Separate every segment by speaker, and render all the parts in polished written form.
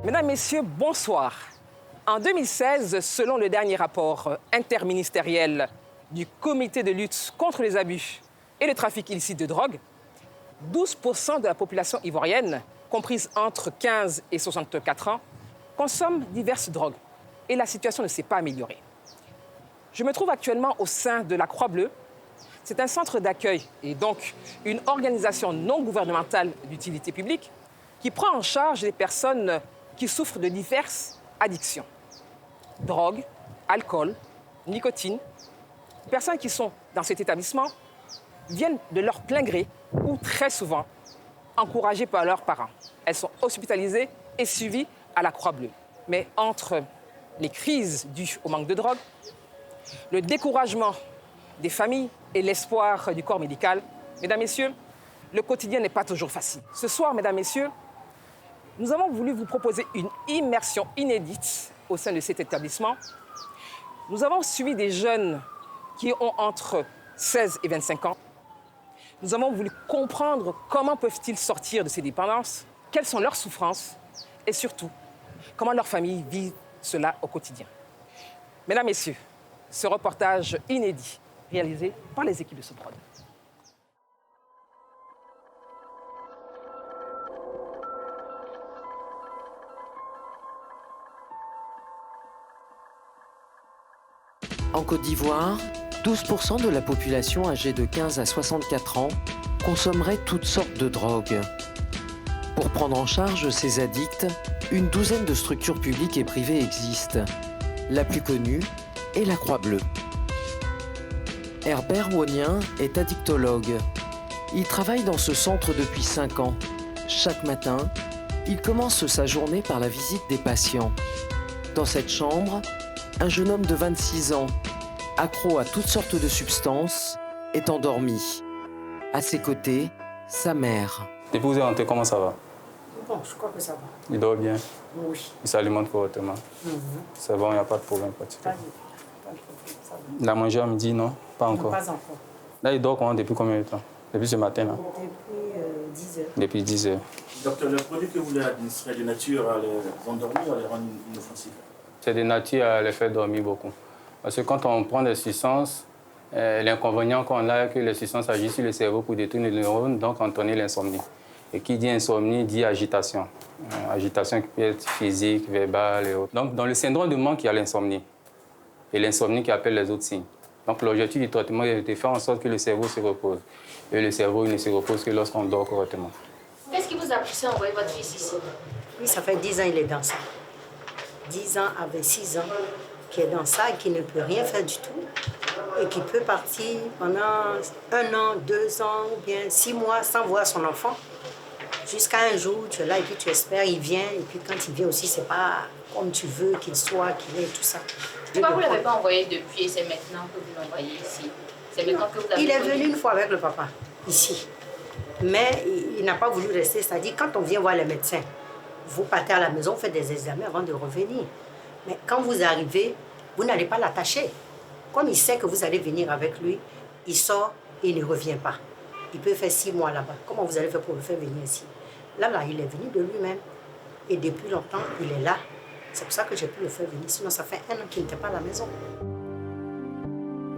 Speaker 1: Mesdames, Messieurs, bonsoir. En 2016, selon le dernier rapport interministériel du Comité de lutte contre les abus et le trafic illicite de drogue, 12% de la population ivoirienne, comprise entre 15 et 64 ans, consomme diverses drogues et la situation ne s'est pas améliorée. Je me trouve actuellement au sein de la Croix-Bleue. C'est un centre d'accueil et donc une organisation non gouvernementale d'utilité publique qui prend en charge les personnes qui souffrent de diverses addictions. Drogue, alcool, nicotine. Les personnes qui sont dans cet établissement viennent de leur plein gré ou très souvent encouragées par leurs parents. Elles sont hospitalisées et suivies à la Croix-Bleue. Mais entre les crises dues au manque de drogue, le découragement des familles et l'espoir du corps médical, mesdames, messieurs, le quotidien n'est pas toujours facile. Ce soir, mesdames, messieurs, nous avons voulu vous proposer une immersion inédite au sein de cet établissement. Nous avons suivi des jeunes qui ont entre 16 et 25 ans. Nous avons voulu comprendre comment peuvent-ils sortir de ces dépendances, quelles sont leurs souffrances et surtout, comment leurs familles vivent cela au quotidien. Mesdames, Messieurs, ce reportage inédit réalisé par les équipes de Soprod.
Speaker 2: En Côte d'Ivoire, 12% de la population âgée de 15 à 64 ans consommerait toutes sortes de drogues. Pour prendre en charge ces addicts, une douzaine de structures publiques et privées existent. La plus connue est la Croix-Bleue. Herbert Wonien est addictologue. Il travaille dans ce centre depuis 5 ans. Chaque matin, il commence sa journée par la visite des patients. Dans cette chambre, un jeune homme de 26 ans, accro à toutes sortes de substances, est endormi. À ses côtés, sa mère.
Speaker 3: Depuis que vous êtes rentré, comment ça va?
Speaker 4: Bon, je crois que ça va.
Speaker 3: Il dort bien?
Speaker 4: Oui.
Speaker 3: Il s'alimente correctement? C'est bon, il n'y a pas de problème particulier. Il a mangé à midi, non? Pas encore?
Speaker 4: Pas encore.
Speaker 3: Là, il dort comment? Depuis combien de temps? Depuis ce matin, là?
Speaker 4: Depuis 10 heures.
Speaker 3: Depuis 10 heures.
Speaker 5: Docteur, le produit que vous voulez administrer de nature à les endormir ou à les rendre inoffensifs?
Speaker 3: C'est de nature à les faire dormir beaucoup. Parce que quand on prend des substances, l'inconvénient qu'on a, c'est que les substances agissent sur le cerveau pour détruire les neurones, donc entraîner l'insomnie. Et qui dit insomnie dit agitation. Agitation qui peut être physique, verbale et autres. Donc, dans le syndrome de manque, il y a l'insomnie. Et l'insomnie qui appelle les autres signes. Donc, l'objectif du traitement est de faire en sorte que le cerveau se repose. Et le cerveau, il ne se repose que lorsqu'on dort correctement.
Speaker 6: Qu'est-ce qui vous a poussé à envoyer votre fils ici?
Speaker 4: Oui, ça fait 10 ans qu'il est dans ça. 10 ans avec 6 ans qui est dans ça et qui ne peut rien faire du tout. Et qui peut partir pendant 1 an, 2 ans ou bien 6 mois sans voir son enfant. Jusqu'à un jour, tu es là et puis tu espères, il vient. Et puis quand il vient aussi, c'est pas comme tu veux qu'il soit, qu'il ait tout ça.
Speaker 6: Pourquoi vous ne l'avez pas envoyé depuis et c'est maintenant que vous l'envoyez ici? C'est maintenant que vous l'avez
Speaker 4: Il est
Speaker 6: connu.
Speaker 4: venu une fois avec le papa, ici. Mais il n'a pas voulu rester. C'est-à-dire, quand on vient voir les médecins, vous partez à la maison, vous faites des examens avant de revenir. Mais quand vous arrivez, vous n'allez pas l'attacher. Comme il sait que vous allez venir avec lui, il sort et il ne revient pas. Il peut faire 6 mois là-bas. Comment vous allez faire pour le faire venir ici? Là, il est venu de lui-même. Et depuis longtemps, il est là. C'est pour ça que j'ai pu le faire venir. Sinon, ça fait 1 an qu'il n'était pas à la maison.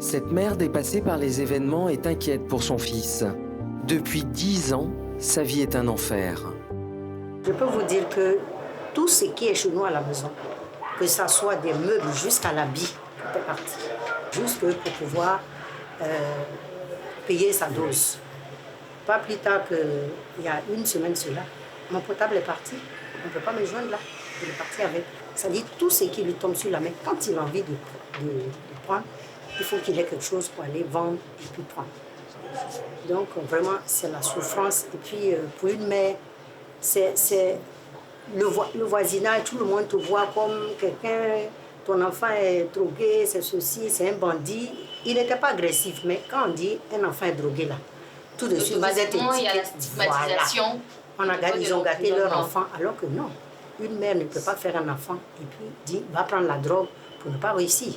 Speaker 2: Cette mère dépassée par les événements est inquiète pour son fils. Depuis 10 ans, sa vie est un enfer.
Speaker 4: Je peux vous dire que tout ce qui est chez nous à la maison, que ce soit des meubles jusqu'à l'habit, tout est parti. Juste pour pouvoir payer sa dose. Pas plus tard qu'il y a 1 semaine cela, mon portable est parti. On ne peut pas me joindre là. Il est parti avec. Ça dit tout ce qui lui tombe sur la main. Quand il a envie de prendre, il faut qu'il ait quelque chose pour aller vendre et puis prendre. Donc vraiment, c'est la souffrance. Et puis pour une mère, c'est le voisinage, tout le monde te voit comme quelqu'un ton enfant est drogué, c'est ceci, c'est un bandit. Il n'était pas agressif, mais quand on dit un enfant est drogué, là, tout de suite, vous êtes
Speaker 6: il y a la stigmatisation.
Speaker 4: Voilà. Ils ont gâté leur enfant, alors que non. Une mère ne peut pas faire un enfant et puis dit, va prendre la drogue pour ne pas réussir.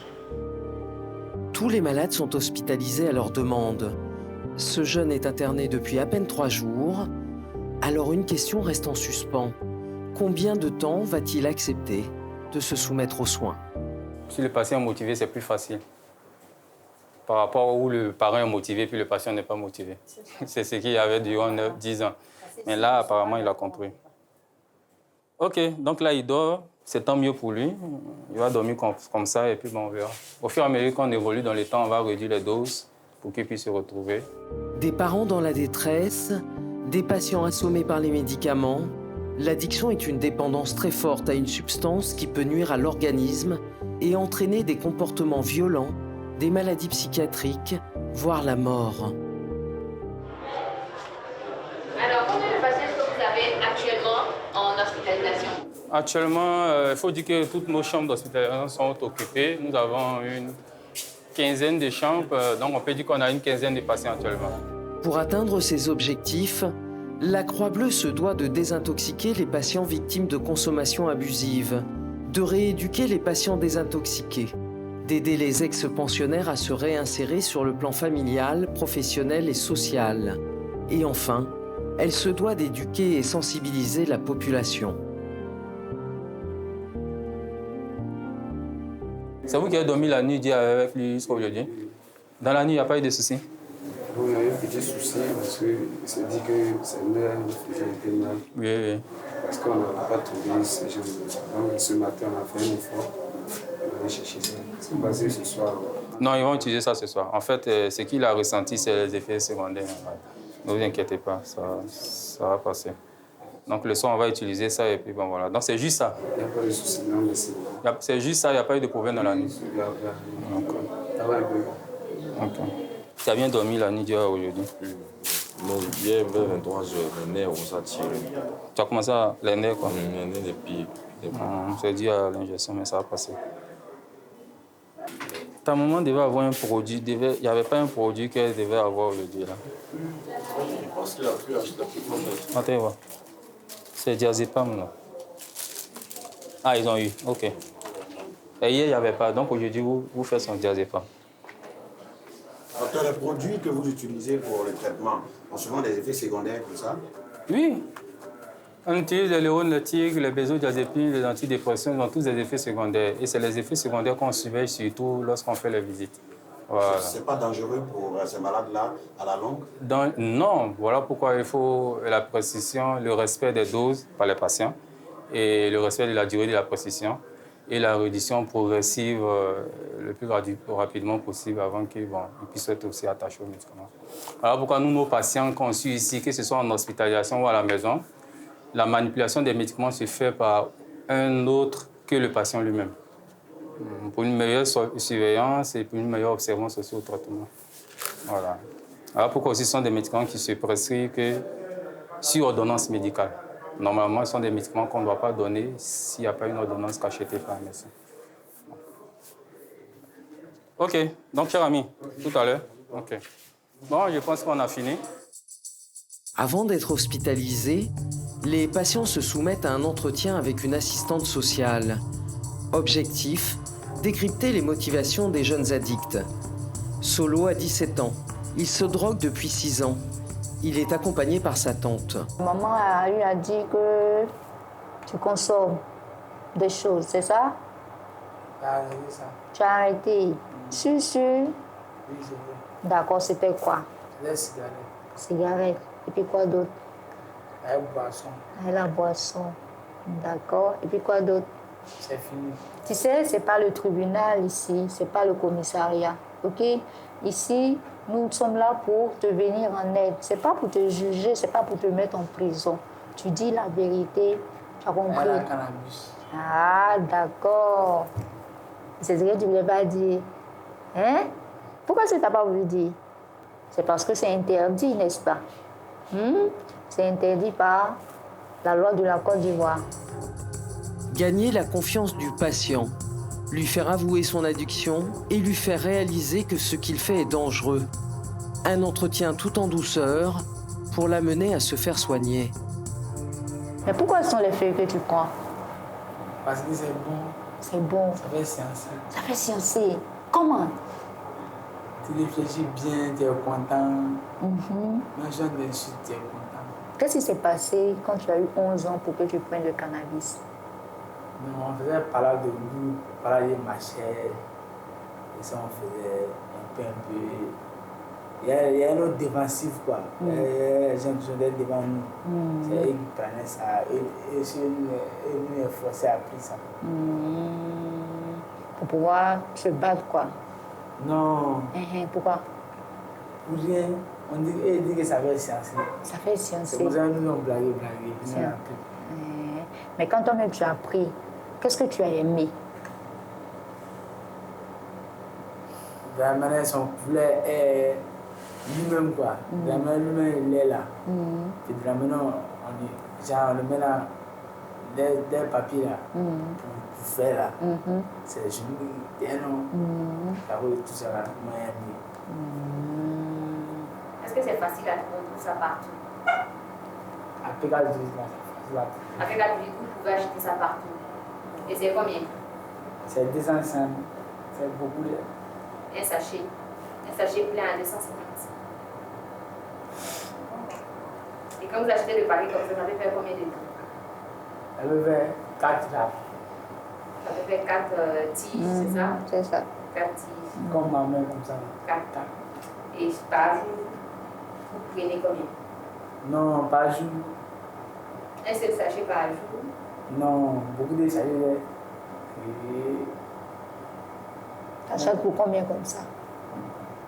Speaker 2: Tous les malades sont hospitalisés à leur demande. Ce jeune est interné depuis à peine 3 jours. Alors une question reste en suspens. Combien de temps va-t-il accepter de se soumettre aux soins?
Speaker 3: Si le patient est motivé, c'est plus facile. Par rapport où le parent est motivé puis le patient n'est pas motivé. C'est ce qu'il y avait durant 10 ans. Mais là, apparemment, il a compris. OK, donc là, il dort. C'est tant mieux pour lui. Il va dormir comme ça et puis bon, on verra. Au fur et à mesure qu'on évolue dans les temps, on va réduire les doses pour qu'il puisse se retrouver.
Speaker 2: Des parents dans la détresse, des patients assommés par les médicaments. L'addiction est une dépendance très forte à une substance qui peut nuire à l'organisme et entraîner des comportements violents, des maladies psychiatriques, voire la mort.
Speaker 6: Alors, combien de patients est-ce que vous avez actuellement en hospitalisation?
Speaker 3: Actuellement, il faut dire que toutes nos chambres d'hospitalisation sont occupées. Nous avons une quinzaine de chambres, donc on peut dire qu'on a une quinzaine de patients actuellement.
Speaker 2: Pour atteindre ces objectifs, la Croix-Bleue se doit de désintoxiquer les patients victimes de consommation abusive, de rééduquer les patients désintoxiqués, d'aider les ex-pensionnaires à se réinsérer sur le plan familial, professionnel et social. Et enfin, elle se doit d'éduquer et sensibiliser la population.
Speaker 3: C'est vous qui avez dormi la nuit avec lui jusqu'au aujourd'hui? Dans la nuit, il n'y a pas eu de soucis?
Speaker 7: Il y a eu un petit souci parce qu'il s'est dit que sa mère faisait un peu mal.
Speaker 3: Oui.
Speaker 7: Parce qu'on n'a pas trouvé ces gens-là. Donc ce matin, on a fait un effort. On a cherché ça. C'est passé ce soir.
Speaker 3: Non, ils vont utiliser ça ce soir. En fait, ce qu'il a ressenti, c'est les effets secondaires. Ne vous inquiétez pas, ça va passer. Donc le soir, on va utiliser ça et puis bon voilà. Donc c'est juste ça.
Speaker 7: Il n'y a pas de souci, non, mais c'est bon.
Speaker 3: C'est juste ça, il n'y a pas eu de problème dans la nuit.
Speaker 7: Ça va un peu.
Speaker 3: Ok. Tu as bien dormi la nuit d'hier aujourd'hui?
Speaker 8: Non, hier vers 23h, les nerfs ont tiré.
Speaker 3: Tu as commencé à les nerfs quoi?
Speaker 8: Les nerfs des pieds.
Speaker 3: C'est dû à l'injection, mais ça va passer. Ta maman devait avoir un produit, il n'y avait pas un produit qu'elle devait avoir aujourd'hui là.
Speaker 5: Je pense qu'il a pu acheter un peu.
Speaker 3: Attends, voir. C'est diazépam là. Ah, ils ont eu, ok. Et hier, il n'y avait pas, donc aujourd'hui, vous faites son diazépam.
Speaker 9: Docteur, les produits que vous utilisez pour le traitement ont souvent des effets secondaires comme ça?
Speaker 3: Oui. On utilise les léronleptiques, les benzodiazépines, les antidépresseurs, ils ont tous des effets secondaires. Et c'est les effets secondaires qu'on surveille surtout lorsqu'on fait les visites. Voilà.
Speaker 9: C'est pas dangereux pour ces malades-là à la longue?
Speaker 3: Non, voilà pourquoi il faut la précision, le respect des doses par les patients et le respect de la durée de la précision et la réduction progressive le plus rapidement possible avant qu'ils puissent être aussi attachés aux médicaments. Voilà pourquoi nous, nos patients qu'on suit ici, que ce soit en hospitalisation ou à la maison, la manipulation des médicaments se fait par un autre que le patient lui-même. Pour une meilleure surveillance et pour une meilleure observance aussi au traitement. Voilà. Alors pourquoi aussi ce sont des médicaments qui se prescrivent que sur ordonnance médicale. Normalement, ce sont des médicaments qu'on ne doit pas donner s'il n'y a pas une ordonnance cachetée par un médecin. OK. Donc, cher ami, tout à l'heure. OK. Bon, je pense qu'on a fini.
Speaker 2: Avant d'être hospitalisés, les patients se soumettent à un entretien avec une assistante sociale. Objectif, décrypter les motivations des jeunes addicts. Solo a 17 ans. Il se drogue depuis 6 ans. Il est accompagné par sa tante.
Speaker 10: Maman lui a dit que tu consommes des choses, c'est ça?
Speaker 11: J'ai arrêté ça.
Speaker 10: Tu as arrêté? Sûr?
Speaker 11: Oui, c'est vrai.
Speaker 10: D'accord, c'était quoi?
Speaker 11: Les cigarettes.
Speaker 10: Cigarettes. Et puis quoi d'autre?
Speaker 11: La boisson.
Speaker 10: La boisson. D'accord. Et puis quoi d'autre?
Speaker 11: C'est fini.
Speaker 10: Tu sais, c'est pas le tribunal ici, c'est pas le commissariat. OK? Ici, nous sommes là pour te venir en aide. C'est pas pour te juger, c'est pas pour te mettre en prison. Tu dis la vérité. Tu as compris?
Speaker 11: La cannabis.
Speaker 10: Ah, d'accord. C'est ce que tu voulais pas dire. Hein? Pourquoi tu n'as pas voulu dire? C'est parce que c'est interdit, n'est-ce pas? C'est interdit par la loi de la Côte d'Ivoire.
Speaker 2: Gagner la confiance du patient, lui faire avouer son addiction et lui faire réaliser que ce qu'il fait est dangereux. Un entretien tout en douceur pour l'amener à se faire soigner.
Speaker 10: Mais pourquoi ce sont les feuilles que tu prends?
Speaker 11: Parce que c'est bon.
Speaker 10: C'est bon.
Speaker 11: Ça fait sciencer.
Speaker 10: Ça fait sciencer. Comment?
Speaker 11: Tu réfléchis bien, tu es content. Moi, je viens dessus, tu es content.
Speaker 10: Qu'est-ce qui s'est passé quand tu as eu 11 ans pour que tu prennes le cannabis?
Speaker 11: Non, on faisait parler de nous, parler de ma chair. Et ça, on faisait un peu. Il y a un autre défensif, quoi. Les gens qui sont devant nous. C'est eux qui prenaient ça. Et ceux nous est forcé à prendre ça.
Speaker 10: Pour pouvoir se battre, quoi.
Speaker 11: Non.
Speaker 10: Pourquoi?
Speaker 11: Pour rien. On dit que ça fait sciencer.
Speaker 10: Ça fait sciencer.
Speaker 11: C'est pour ça que nous avons blagué.
Speaker 10: Mais quand toi-même tu as pris, qu'est-ce que tu as aimé?
Speaker 11: De la manière son poulet est lui-même, quoi. De la manière lui-même, il est là. Et de la manière, on le met là, des papiers là, pour faire là. C'est le genou, tout ça là, moi aimé.
Speaker 6: Est-ce que c'est facile à trouver tout ça partout?
Speaker 11: À Pégal, c'est là.
Speaker 6: À Pégal, vous pouvez acheter ça partout. Et c'est combien?
Speaker 11: C'est 205. C'est beaucoup de...
Speaker 6: Un sachet plein à 250. Et quand vous achetez le paquet comme ça peut faire combien de temps?
Speaker 11: Ça peut faire 4 là.
Speaker 6: Ça peut faire 4 tiges, c'est ça?
Speaker 10: C'est ça.
Speaker 6: 4 tiges.
Speaker 11: Comme ma main, comme ça.
Speaker 6: 4. Et par jour, vous prenez combien?
Speaker 11: Non, par jour.
Speaker 6: Un seul sachet par jour?
Speaker 11: Non, beaucoup de sachets.
Speaker 10: Tu achètes pour combien comme ça?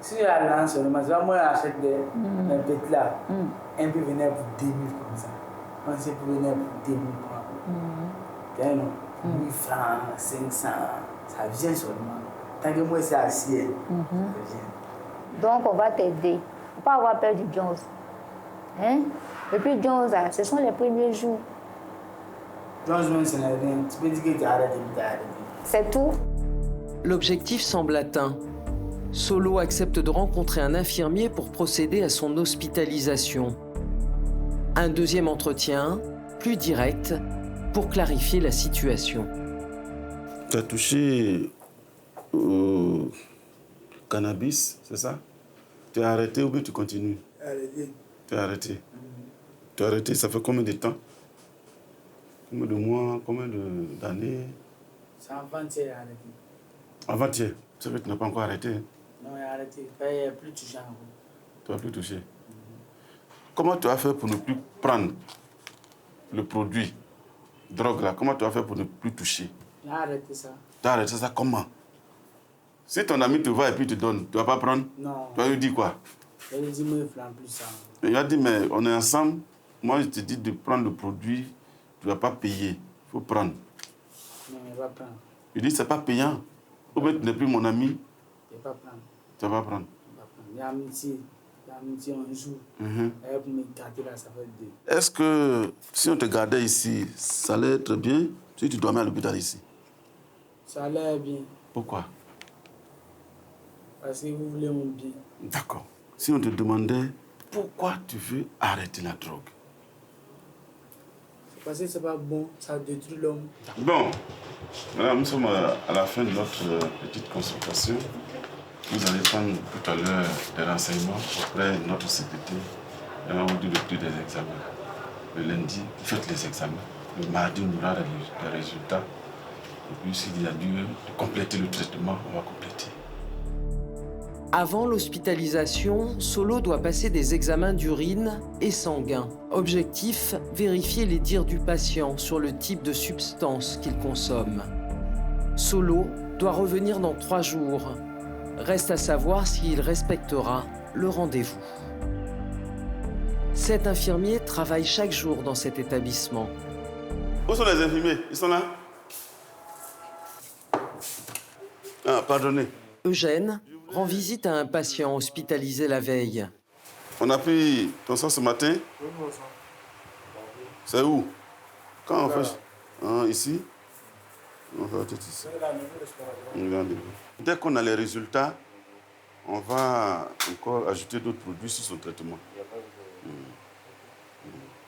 Speaker 11: Si je la lance seulement, moi j'achète des petits là. Un peu venir pour 2000 comme ça. On sait pour venir pour 2000 francs. 1000 francs, 500, ça vient seulement. Tant que moi c'est assis, ça vient.
Speaker 10: Donc on va t'aider. Il ne faut pas avoir peur du Jones. Hein? Et puis Jones, ce sont les premiers jours.
Speaker 11: Jones, c'est rien. Tu peux dire que tu arrêtes,
Speaker 10: c'est tout.
Speaker 2: L'objectif semble atteint. Solo accepte de rencontrer un infirmier pour procéder à son hospitalisation. Un deuxième entretien, plus direct, pour clarifier la situation.
Speaker 9: Tu as touché au cannabis, c'est ça? Tu as arrêté ou bien tu continues?
Speaker 11: Arrêté.
Speaker 9: Tu as arrêté. Tu as arrêté, ça fait combien de temps? Combien de mois, combien d'années?
Speaker 11: C'est avant-hier arrêté.
Speaker 9: Avant-hier? Ça veut dire que tu n'as pas encore arrêté?
Speaker 11: Non, il a arrêté. Il n'a plus touché encore.
Speaker 9: Tu n'as plus touché. Comment tu as fait pour ne plus prendre le produit, drogue là? Comment tu as fait pour ne plus toucher?
Speaker 11: Il a arrêté ça.
Speaker 9: Tu as arrêté ça comment? Si ton ami te voit et puis te donne, tu ne vas pas prendre?
Speaker 11: Non.
Speaker 9: Tu vas lui dire quoi?
Speaker 11: Il a dit, moi, il ne prend plus ça.
Speaker 9: Il a dit, mais on est ensemble. Moi, je te dis de prendre le produit. Tu ne vas pas payer. Il faut prendre.
Speaker 11: Non, il va prendre.
Speaker 9: Il dit, ce n'est pas payant. Ou bien tu n'es plus mon ami.
Speaker 11: Il va pas prendre.
Speaker 9: Tu vas pas prendre.
Speaker 11: Il y a amitié. Un jour. Et pour me garder là, ça fait 2.
Speaker 9: Est-ce que si on te gardait ici, ça allait être bien si tu dormais à l'hôpital ici?
Speaker 11: Ça allait bien.
Speaker 9: Pourquoi?
Speaker 11: Parce que vous voulez mon bien.
Speaker 9: D'accord. Si on te demandait pourquoi tu veux arrêter la drogue?
Speaker 11: C'est parce que c'est pas bon, ça détruit l'homme.
Speaker 9: Bon, voilà, nous sommes à la fin de notre petite consultation. Vous allez prendre tout à l'heure des renseignements auprès de notre CPT. Et on vous dit le prix des examens. Le lundi, vous faites les examens. Le mardi, on aura les résultats. Et puis, s'il y a lieu de compléter le traitement, on va compléter.
Speaker 2: Avant l'hospitalisation, Solo doit passer des examens d'urine et sanguin. Objectif, vérifier les dires du patient sur le type de substance qu'il consomme. Solo doit revenir dans 3 jours. Reste à savoir s'il respectera le rendez-vous. 7 infirmiers travaillent chaque jour dans cet établissement.
Speaker 9: Où sont les infirmiers? Ils sont là? Ah, pardonnez.
Speaker 2: Eugène rend visite à un patient hospitalisé la veille.
Speaker 9: On a pris ton sang ce matin? C'est où? Quand on fait? Ah, ici? On va tout ici. Dès qu'on a les résultats, on va encore ajouter d'autres produits sur son traitement.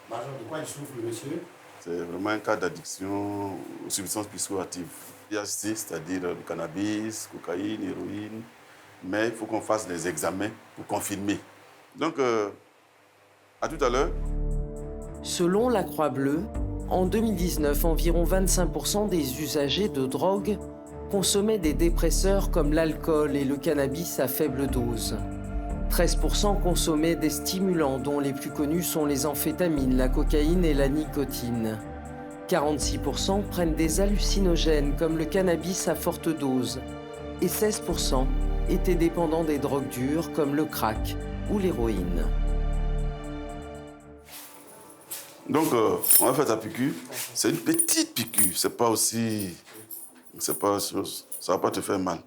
Speaker 5: De quoi il souffre, le monsieur?
Speaker 9: C'est vraiment un cas d'addiction aux substances psychoactives. THC, c'est-à-dire le cannabis, cocaïne, héroïne. Mais il faut qu'on fasse des examens pour confirmer. Donc, à tout à l'heure.
Speaker 2: Selon la Croix-Bleue, en 2019, environ 25% des usagers de drogue consommaient des dépresseurs comme l'alcool et le cannabis à faible dose. 13% consommaient des stimulants dont les plus connus sont les amphétamines, la cocaïne et la nicotine. 46% prennent des hallucinogènes comme le cannabis à forte dose. Et 16% étaient dépendants des drogues dures comme le crack ou l'héroïne.
Speaker 9: Donc, on va faire ta piqûre. C'est une petite piqûre. C'est pas aussi... C'est pas chose. Ça va pas te faire mal.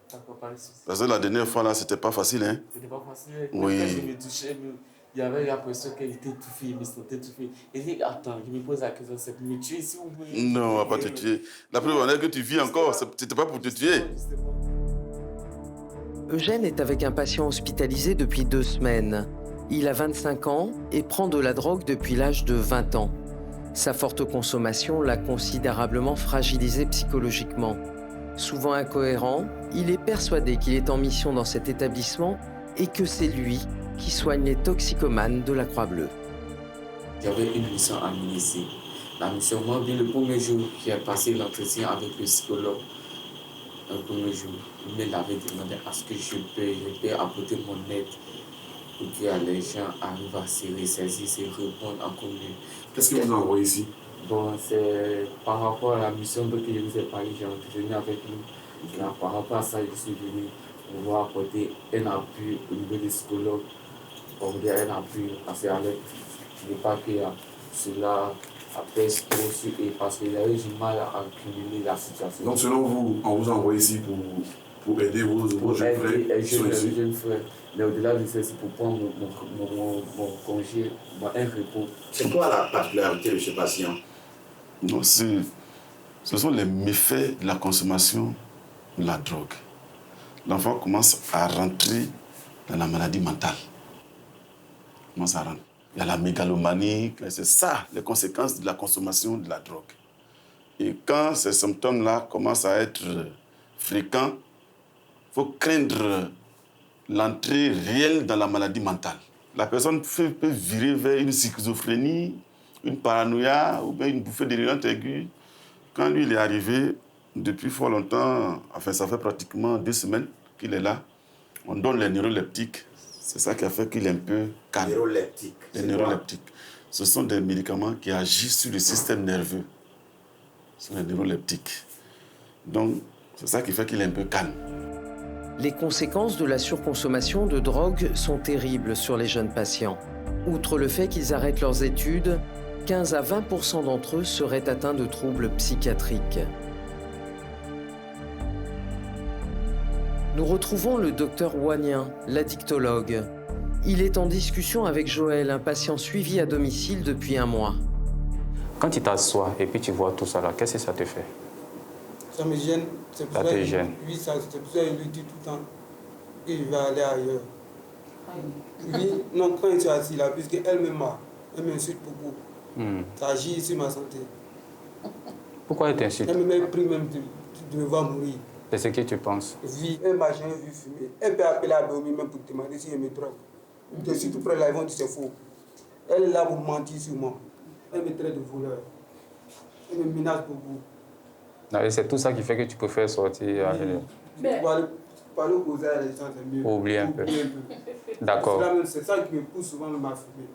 Speaker 9: Parce que la dernière fois, là, c'était pas facile, hein?
Speaker 8: C'était pas facile.
Speaker 9: Oui.
Speaker 8: Quand je me touchais, il y avait l'impression qu'elle était étouffée, il me sentait étouffé. Et je dis, attends, je me pose la question, c'est pour me tuer si vous voulez.
Speaker 9: Non, on va pas te tuer. La preuve est que tu vis encore. C'était pas pour te tuer.
Speaker 2: Eugène est avec un patient hospitalisé depuis 2 semaines. Il a 25 ans et prend de la drogue depuis l'âge de 20 ans. Sa forte consommation l'a considérablement fragilisé psychologiquement. Souvent incohérent, il est persuadé qu'il est en mission dans cet établissement et que c'est lui qui soigne les toxicomanes de la Croix-Bleue.
Speaker 12: J'avais une mission à mener ici. La mission, moi, bien le premier jour, j'ai passé l'entretien avec le psychologue. Le premier jour, il me l'avait demandé à ce que je peux apporter mon aide pour que les gens arrivent à se ressaisir, se répondre en commun.
Speaker 5: Qu'est-ce que vous envoyez ici?
Speaker 12: Bon, c'est par rapport à la mission que je vous ai parlé, j'ai entretenu avec lui. Là, par rapport à ça, je suis venu pouvoir apporter un appui au niveau des psychologues, apporter un appui, parce qu'avec le pas que cela après trop sur et parce qu'il y a eu du mal à accumuler la situation.
Speaker 5: Donc, selon vous, on vous envoie ici pour aider vos jeunes frères qui sont ici?
Speaker 12: Jeunes frères. Mais au-delà de ça, c'est pour prendre mon congé, un repos.
Speaker 5: C'est quoi la particularité de ce patient?
Speaker 9: Non, ce sont les méfaits de la consommation de la drogue. L'enfant commence à rentrer dans la maladie mentale. Il commence à rentrer. Il y a la mégalomanie, c'est ça, les conséquences de la consommation de la drogue. Et quand ces symptômes-là commencent à être fréquents, il faut craindre l'entrée réelle dans la maladie mentale. La personne peut virer vers une schizophrénie, une paranoïa ou bien une bouffée délirante aiguë. Quand lui, il est arrivé, depuis fort longtemps, enfin ça fait pratiquement 2 semaines qu'il est là, on donne les neuroleptiques. C'est ça qui a fait qu'il est un peu calme. Les neuroleptiques. Ce sont des médicaments qui agissent sur le système nerveux. Ce sont les neuroleptiques. Donc, c'est ça qui fait qu'il est un peu calme.
Speaker 2: Les conséquences de la surconsommation de drogue sont terribles sur les jeunes patients. Outre le fait qu'ils arrêtent leurs études, 15 à 20% d'entre eux seraient atteints de troubles psychiatriques. Nous retrouvons le docteur Ouanien, l'addictologue. Il est en discussion avec Joël, un patient suivi à domicile depuis 1 mois.
Speaker 3: Quand tu t'assois et puis tu vois tout ça là, qu'est-ce que ça te fait?
Speaker 13: Ça me gêne. C'est pour
Speaker 3: ça te gêne?
Speaker 13: Oui, c'est pour ça qu'il lui dit tout le temps qu'il va aller ailleurs. Oui, non, quand il est assis là, puisqu'elle elle m'insulte beaucoup. Ça agit sur ma santé.
Speaker 3: Pourquoi elle t'insulte?
Speaker 13: Elle me met pris même de devoir mourir.
Speaker 3: C'est ce que tu penses?
Speaker 13: Oui, elle m'a jamais vu fumer. Elle peut appeler à dormir même pour demander si elle me drogue. De surtout près là, ils vont dire c'est faux. Elle est là pour mentir sur moi. Elle me traite de voleur. Elle me menace beaucoup.
Speaker 3: C'est tout ça qui fait que tu préfères sortir avec elle.
Speaker 13: Mais parler aux causes à les gens, c'est mieux.
Speaker 3: Oublier un peu. D'accord.
Speaker 13: C'est ça qui me pousse souvent même à fumer.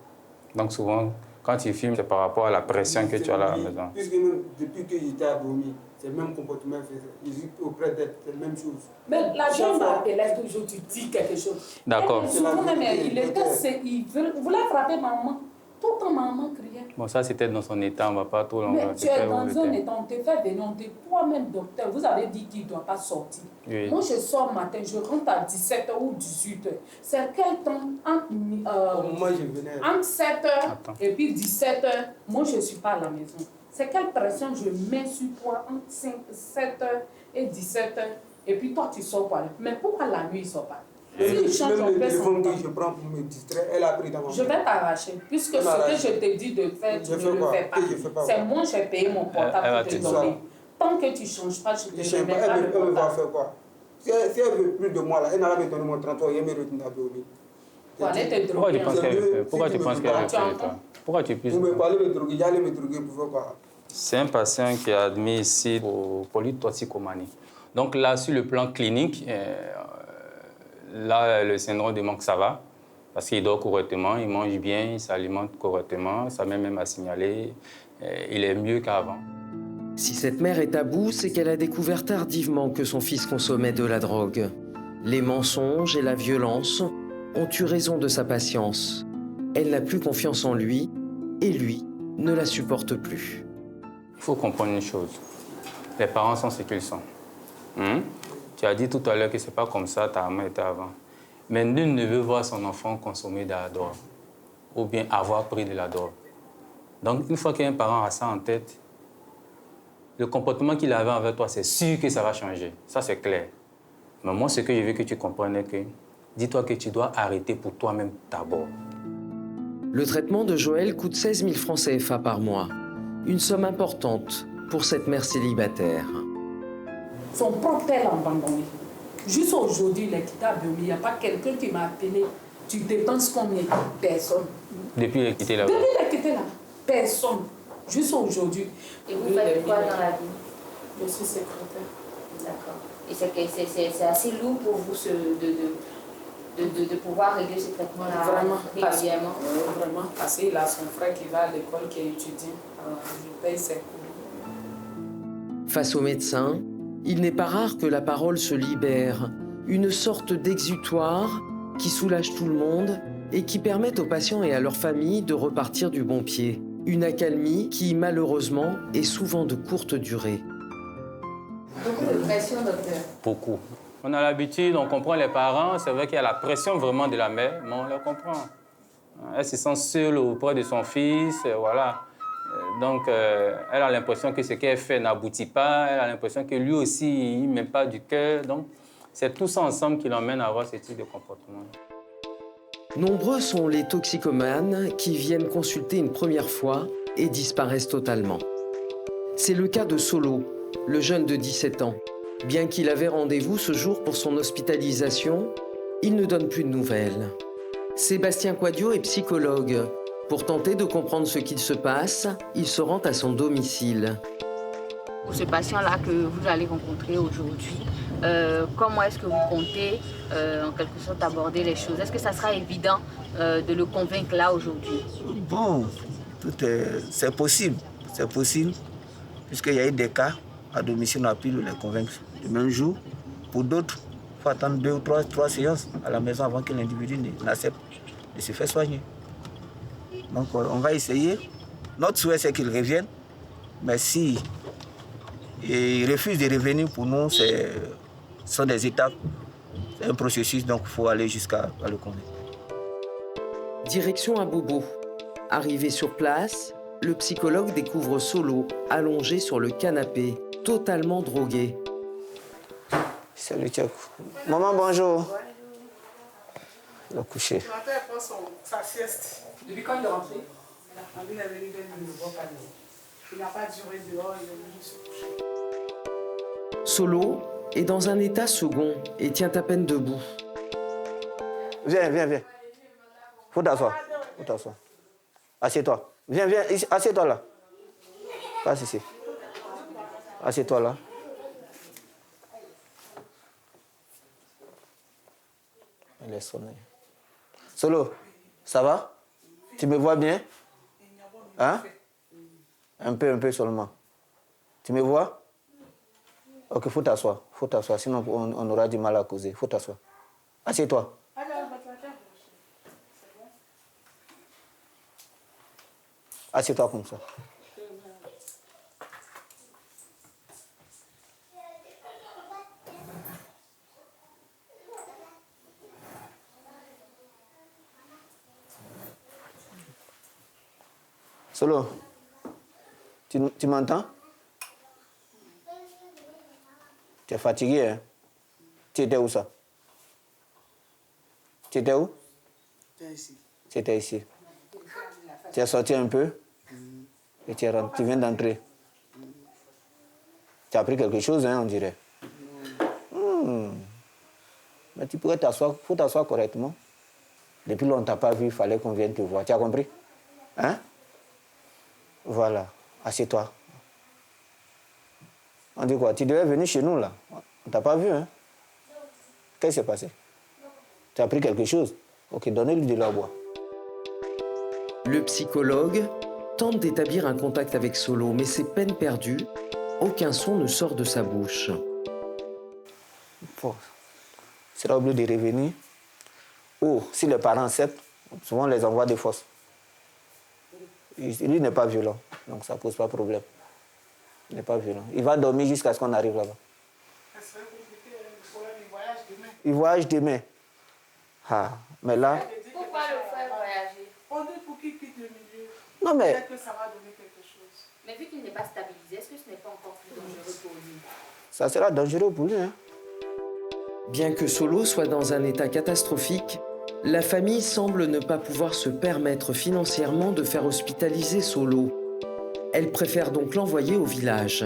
Speaker 3: Donc souvent, quand tu fumes, c'est par rapport à la pression que tu as là à la maison.
Speaker 13: Puisque même depuis que j'étais à dormir, c'est le même comportement que je faisais. Auprès d'elle, c'est la même chose.
Speaker 14: Mais la jeune m'appelait toujours, tu dis quelque chose.
Speaker 3: D'accord.
Speaker 14: Souvent même, il voulait frapper maman. Tout le temps, maman criait.
Speaker 3: Bon, ça, c'était dans son état, on ne va pas trop l'envoyer.
Speaker 14: Mais tu es dans un état, on te fait venir, on te toi-même docteur, vous avez dit qu'il ne doit pas sortir.
Speaker 3: Oui.
Speaker 14: Moi, je sors matin, je rentre à 17h ou 18h. C'est quel temps
Speaker 13: moi, je venais.
Speaker 14: Entre 7h et puis 17h, moi, je ne suis pas à la maison. C'est quelle pression je mets sur toi entre 7h et 17h et puis toi tu sors pas. Mais pourquoi la nuit il sort pas? Si il change,
Speaker 13: même
Speaker 14: on
Speaker 13: le
Speaker 14: peut
Speaker 13: téléphone que
Speaker 14: s'entendre.
Speaker 13: je prends pour me distraire, elle a pris dans ma main.
Speaker 14: Je vais t'arracher. Puisque ce que je te dis de faire, tu ne le fais pas. C'est moi, j'ai payé mon portable pour te donner. Tant que tu ne changes pas, je te remets pas le
Speaker 13: Elle va
Speaker 14: portable.
Speaker 13: faire quoi? Si elle veut plus de moi, là, elle n'a pas me donner mon 33, elle me retient à dormir.
Speaker 3: Pourquoi tu penses qu'elle veut faire toi? Pourquoi tu penses?
Speaker 13: Vous me parlez de droguer, j'allais me droguer pour faire quoi?
Speaker 3: C'est un patient qui est admis ici pour polytoxicomanie. Donc là, sur le plan clinique, là, le syndrome de manque, ça va. Parce qu'il dort correctement, il mange bien, il s'alimente correctement. Ça m'est même à signaler. Il est mieux qu'avant.
Speaker 2: Si cette mère est à bout, c'est qu'elle a découvert tardivement que son fils consommait de la drogue. Les mensonges et la violence ont eu raison de sa patience. Elle n'a plus confiance en lui et lui ne la supporte plus.
Speaker 3: Il faut comprendre une chose. Les parents sont ce qu'ils sont. Tu as dit tout à l'heure que ce n'est pas comme ça, ta maman était avant. Mais nul ne veut voir son enfant consommer de la drogue ou bien avoir pris de la drogue. Donc, une fois qu'un parent a ça en tête, le comportement qu'il avait envers toi, c'est sûr que ça va changer. Ça, c'est clair. Mais moi, ce que je veux que tu comprennes est que dis-toi que tu dois arrêter pour toi-même d'abord.
Speaker 2: Le traitement de Joël coûte 16 000 francs CFA par mois. Une somme importante pour cette mère célibataire.
Speaker 14: Son propre père l'a abandonné. Juste aujourd'hui, il est quitté à Biomi. Il n'y a pas quelqu'un qui m'a appelé. Tu dépenses combien? Personne.
Speaker 3: Depuis qu'il est quitté là-bas?
Speaker 14: Depuis qu'il est quitté là, personne. Juste aujourd'hui.
Speaker 6: Et vous faites quoi dans la vie?
Speaker 14: Je suis secrétaire.
Speaker 6: D'accord. Et c'est assez lourd pour vous de pouvoir régler ce traitement-là régulièrement?
Speaker 14: Vraiment, parce qu'il a son frère qui va à l'école, qui est étudiant. Alors, je paye ses cours.
Speaker 2: Face au médecin, il n'est pas rare que la parole se libère, une sorte d'exutoire qui soulage tout le monde et qui permet aux patients et à leurs familles de repartir du bon pied. Une accalmie qui, malheureusement, est souvent de courte durée.
Speaker 14: Beaucoup de pression, docteur.
Speaker 3: Beaucoup. On a l'habitude, on comprend les parents. C'est vrai qu'il y a la pression vraiment de la mère, mais on la comprend. Elle se sent seule auprès de son fils, voilà. Donc, elle a l'impression que ce qu'elle fait n'aboutit pas. Elle a l'impression que lui aussi, il ne met pas du cœur. Donc, c'est tout ça ensemble qui l'emmène à avoir ce type de comportement.
Speaker 2: Nombreux sont les toxicomanes qui viennent consulter une première fois et disparaissent totalement. C'est le cas de Solo, le jeune de 17 ans. Bien qu'il avait rendez-vous ce jour pour son hospitalisation, il ne donne plus de nouvelles. Sébastien Quadio est psychologue. Pour tenter de comprendre ce qu'il se passe, il se rend à son domicile.
Speaker 6: Pour ce patient-là que vous allez rencontrer aujourd'hui, comment est-ce que vous comptez en quelque sorte aborder les choses? Est-ce que ça sera évident de le convaincre là aujourd'hui?
Speaker 15: Bon, c'est possible, puisqu'il y a eu des cas à domicile, on a pu les convaincre le même jour. Pour d'autres, il faut attendre 2 ou 3 séances à la maison avant que l'individu n'accepte de se faire soigner. Donc on va essayer. Notre souhait, c'est qu'il revienne, mais si il refuse de revenir, pour nous, ce sont des étapes, c'est un processus, donc il faut aller jusqu'à le convaincre.
Speaker 2: Direction à Bobo. Arrivé sur place, le psychologue découvre Solo, allongé sur le canapé, totalement drogué.
Speaker 15: Salut Tchèque. Maman, bonjour. Il va coucher.
Speaker 14: Ce matin, elle prend sa sieste. Depuis quand il est rentré? Il est venu de nouveau pas. Il n'a pas duré dehors, il est venu se coucher.
Speaker 2: Solo est dans un état second et tient à peine debout.
Speaker 15: Viens. Faut t'asseoir. Assieds-toi. Viens, ici. Assieds-toi là. Passe ici. Assieds-toi là. Elle est sonnée. Solo, ça va? Tu me vois bien? Hein? Un peu seulement. Tu me vois? Ok, faut t'asseoir, sinon on aura du mal à causer. Faut t'asseoir. Assieds-toi. Assieds-toi comme ça. Solo, Tu m'entends? Tu es fatigué, hein? Tu étais où ça? Tu étais où?
Speaker 11: J'étais ici.
Speaker 15: Tu étais ici. Tu es sorti un peu et tu viens d'entrer. Tu as pris quelque chose, hein, on dirait. Mais tu pourrais t'asseoir, il faut t'asseoir correctement. Depuis longtemps, on ne t'a pas vu, il fallait qu'on vienne te voir. Tu as compris? Hein? Voilà, assieds-toi. On dit quoi? Tu devais venir chez nous, là. On ne t'a pas vu, hein? Qu'est-ce qui s'est passé? Tu as pris quelque chose? Ok, donnez-lui de l'eau à boire.
Speaker 2: Le psychologue tente d'établir un contact avec Solo, mais c'est peine perdue. Aucun son ne sort de sa bouche.
Speaker 15: Bon, il sera obligé de revenir. Ou, si les parents acceptent, souvent on les envoie des fosses. Lui n'est pas violent, donc ça ne pose pas de problème. Il n'est pas violent. Il va dormir jusqu'à ce qu'on arrive là-bas. Il voyage demain. Ah, mais là...
Speaker 6: Pourquoi le faire voyager?
Speaker 14: On dit pour qu'il quitte le milieu.
Speaker 15: Non, mais...
Speaker 14: Peut-être que ça va donner quelque chose.
Speaker 6: Mais vu qu'il n'est pas stabilisé, est-ce que ce n'est pas encore plus dangereux pour lui?
Speaker 15: Ça sera dangereux pour lui, hein.
Speaker 2: Bien que Solo soit dans un état catastrophique, la famille semble ne pas pouvoir se permettre financièrement de faire hospitaliser Solo. Elle préfère donc l'envoyer au village.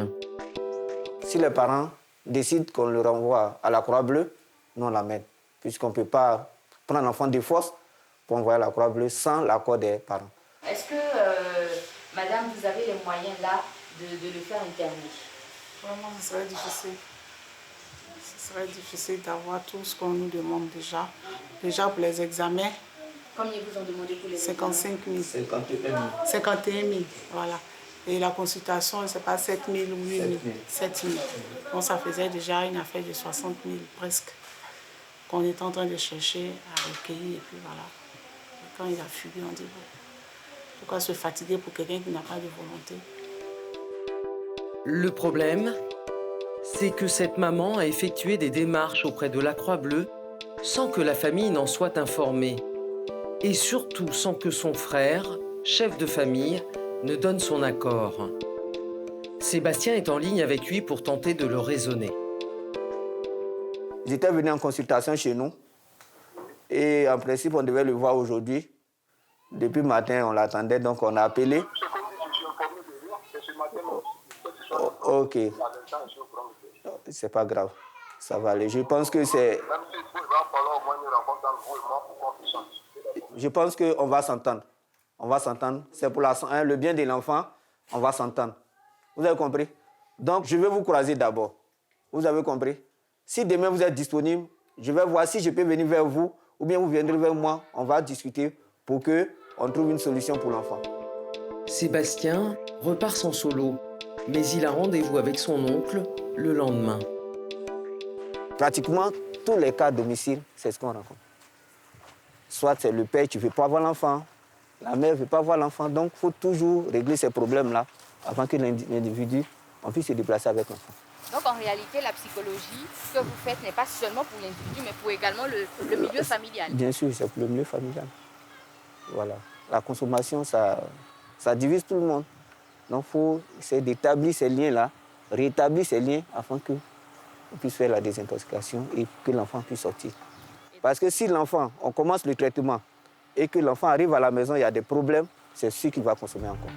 Speaker 15: Si les parents décident qu'on le renvoie à la Croix-Bleue, nous on l'amène. Puisqu'on ne peut pas prendre l'enfant de force pour envoyer à la Croix-Bleue sans l'accord des parents.
Speaker 6: Est-ce que, madame, vous avez les moyens là de le faire interner?
Speaker 14: Vraiment, ce serait difficile. Ce serait difficile d'avoir tout ce qu'on nous demande déjà. Déjà pour les examens.
Speaker 6: Combien vous ont demandé pour les
Speaker 14: 55 000.
Speaker 15: 51 000.
Speaker 14: 51 000, voilà. Et la consultation, c'est pas 7 000 ou 8 000. 7 000. Donc ça faisait déjà une affaire de 60 000 presque. Qu'on est en train de chercher à recueillir. Et puis voilà. Et quand il a fui, on dit bon, pourquoi se fatiguer pour quelqu'un qui n'a pas de volonté?
Speaker 2: Le problème, c'est que cette maman a effectué des démarches auprès de la Croix-Bleue sans que la famille n'en soit informée. Et surtout sans que son frère, chef de famille, ne donne son accord. Sébastien est en ligne avec lui pour tenter de le raisonner.
Speaker 15: J'étais venu en consultation chez nous et en principe on devait le voir aujourd'hui. Depuis le matin on l'attendait donc on a appelé. Oh, ok. C'est pas grave, ça va aller. Je pense que c'est... Je pense qu'on va s'entendre. On va s'entendre. C'est pour le bien de l'enfant, on va s'entendre. Vous avez compris? Donc, je vais vous croiser d'abord. Vous avez compris? Si demain vous êtes disponible, je vais voir si je peux venir vers vous ou bien vous viendrez vers moi. On va discuter pour qu'on trouve une solution pour l'enfant.
Speaker 2: Sébastien repart sans Solo, mais il a rendez-vous avec son oncle le lendemain.
Speaker 15: Pratiquement tous les cas à domicile, c'est ce qu'on rencontre. Soit c'est le père qui ne veut pas voir l'enfant, la mère ne veut pas voir l'enfant. Donc, il faut toujours régler ces problèmes-là avant que l'individu puisse se déplacer avec l'enfant.
Speaker 6: Donc, en réalité, la psychologie que vous faites n'est pas seulement pour l'individu, mais pour également le milieu familial.
Speaker 15: Bien sûr, c'est pour le milieu familial. Voilà. La consommation, ça divise tout le monde. Donc, il faut essayer d'établir ces liens-là, rétablir ces liens afin qu'on puisse faire la désintoxication et que l'enfant puisse sortir. Parce que si l'enfant, on commence le traitement et que l'enfant arrive à la maison, il y a des problèmes, c'est sûr qu'il va consommer encore.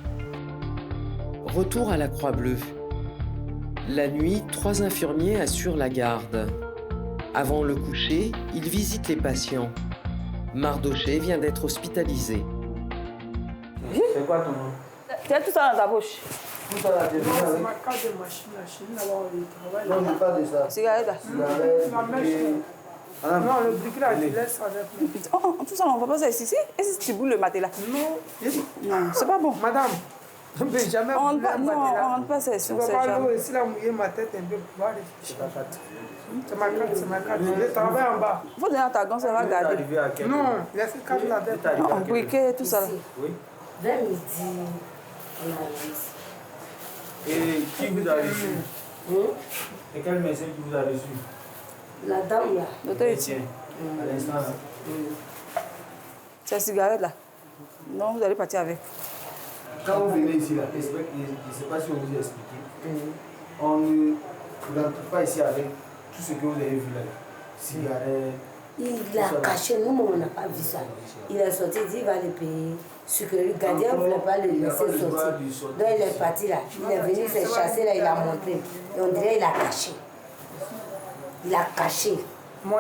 Speaker 2: Retour à la Croix-Bleue. La nuit, 3 infirmiers assurent la garde. Avant le coucher, ils visitent les patients. Mardoché vient d'être hospitalisé.
Speaker 11: C'est quoi ton nom?
Speaker 16: Tu as tout ça dans ta poche.
Speaker 11: Tout ça là,
Speaker 14: C'est ma carte de machine, là-bas, il travaille.
Speaker 11: Non, je parle de ça.
Speaker 16: Cigarette là.
Speaker 14: La mèche. Non, le briquet là, tu laisses avec moi.
Speaker 16: Oh, tout ça, on va pas ça ici. Et si tu boules le maté là? Non, c'est pas bon.
Speaker 14: Madame, mais jamais
Speaker 16: on rentre pas ça ici.
Speaker 14: Tu vas pas l'eau ici, là, mouiller ma tête un peu pour voir les fiches. C'est ma carte. Je travaille en bas.
Speaker 16: Il faut donner à ta gosse, ça va garder.
Speaker 14: Non, laisse le carte là tête.
Speaker 16: Non, briquet, tout ça là.
Speaker 11: Oui.
Speaker 4: Vers midi, on a
Speaker 11: Et qui vous a reçu? Et quel médecin qui vous a reçu?
Speaker 4: la dame là.
Speaker 16: Docteur ici.
Speaker 11: À l'instant là.
Speaker 16: C'est la cigarette là. Non, vous allez partir avec.
Speaker 11: Quand vous venez ici, là, je ne sais pas si on vous a expliqué, on ne rentre pas ici avec tout ce que vous avez vu là. Cigarettes.
Speaker 4: Il a caché, nous, on n'a pas vu ça. Il est sorti, il dit il va le payer. Ce que le gardien ne voulait pas le laisser sortir. Donc il est parti là. Il est venu se chasser là, il a montré. Et on dirait qu'il a caché. Il a caché.
Speaker 11: Non,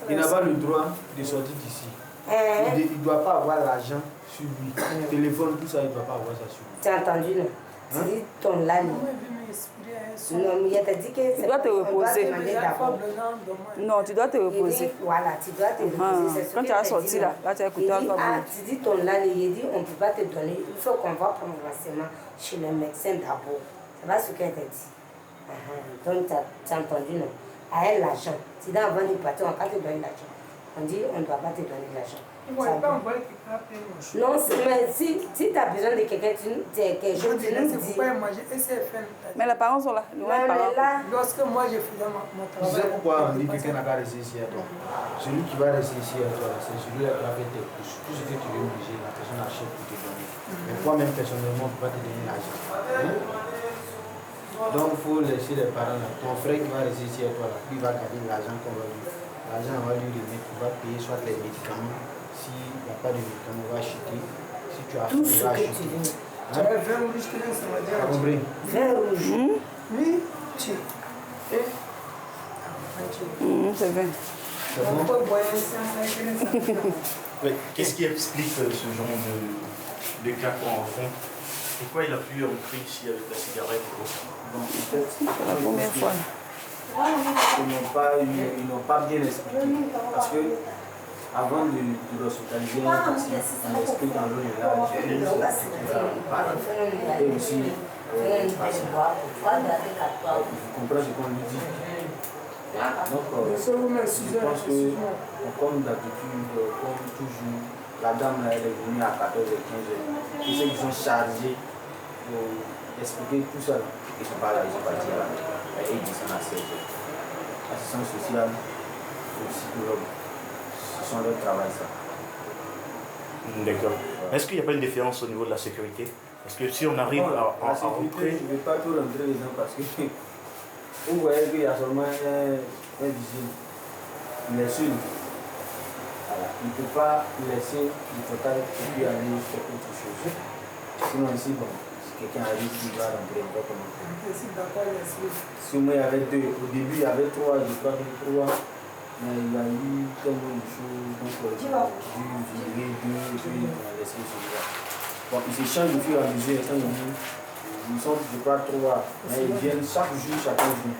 Speaker 11: il n'a pas le droit de sortir d'ici. Il ne doit pas avoir l'argent sur lui. Téléphone, tout ça, il ne doit pas avoir ça sur lui.
Speaker 4: Tu as entendu là? Tu dis ton là. Non, mais il t'a dit que
Speaker 16: tu dois te reposer. Non, tu dois te reposer.
Speaker 4: Voilà, tu dois te reposer.
Speaker 16: Quand tu vas sortir là, tu vas écouter encore.
Speaker 4: Tu dis ton là, il dit on ne peut pas te donner. Il faut qu'on va prendre renseignement chez le médecin d'abord. C'est pas ce qu'elle t'a dit. Donc tu as entendu non? À elle l'argent. Tu dois avant de partir, on va te donner l'argent. On dit on ne doit pas te donner l'argent. Non, mais si tu as besoin de quelqu'un, quelque chose, tu nous dis.
Speaker 16: Mais les parents sont là.
Speaker 11: Lorsque moi j'ai fini mon travail. Tu sais pourquoi on dit que quelqu'un n'a pas resté ici à toi? Celui qui va rester ici à toi, c'est celui-là qui va faire tes couches. Tout ce que tu veux obliger, la personne achète pour te donner. Mais toi-même, personnellement, tu ne peux pas te donner l'argent. Donc il faut laisser les parents là. Ton frère qui va rester ici à toi, là, lui va garder l'argent qu'on va lui. L'argent, on va lui remettre, il va payer soit les médicaments. S'il n'y a pas de médicaments, on va acheter. Si tu as
Speaker 4: tout ce que tu veux.
Speaker 11: Tu as le vin rouge qui laisse, on va dire. Compris?
Speaker 4: Vin rouge.
Speaker 11: Oui.
Speaker 16: C'est vrai.
Speaker 5: Qu'est-ce qui explique ce genre de cas qu'on rencontre? Pourquoi il a pu entrer ici avec la cigarette?
Speaker 11: Bon, peut-être
Speaker 16: c'est la première fois.
Speaker 11: Ils n'ont pas bien expliqué. Parce que avant de l'hospitaliser, on explique dans l'eau de l'âge, et aussi, vous comprenez ce qu'on lui dit. Donc, je pense que, comme d'habitude, comme toujours, la dame là, elle est venue à 14h, 15h. Tous ceux qui sont chargés pour expliquer tout ça, ils ne sont pas là, ils sont partis là. Et ils sont à 16h. Assistance sociale, psychologue. Ce sont leur travail, ça.
Speaker 5: D'accord. Est-ce qu'il n'y a pas une différence au niveau de la sécurité? Parce que si on arrive à rentrer...
Speaker 11: Je ne vais pas tout rentrer les gens parce que vous voyez qu'il y a seulement un vigile. Il est seul. Voilà. Il ne peut pas laisser le total et puis aller faire autre chose. Sinon ici, bon, si quelqu'un arrive, il va rentrer, il va commencer. Si moi il y avait deux, au début il y avait trois, je crois que trois. Mais il y a eu tellement de choses, donc du virer deux, et puis on a laissé celui-là. Bon, ils se changent au fur et à mesure, quand ils sont, je crois, trois, mais ils viennent chaque jour, chacun jour.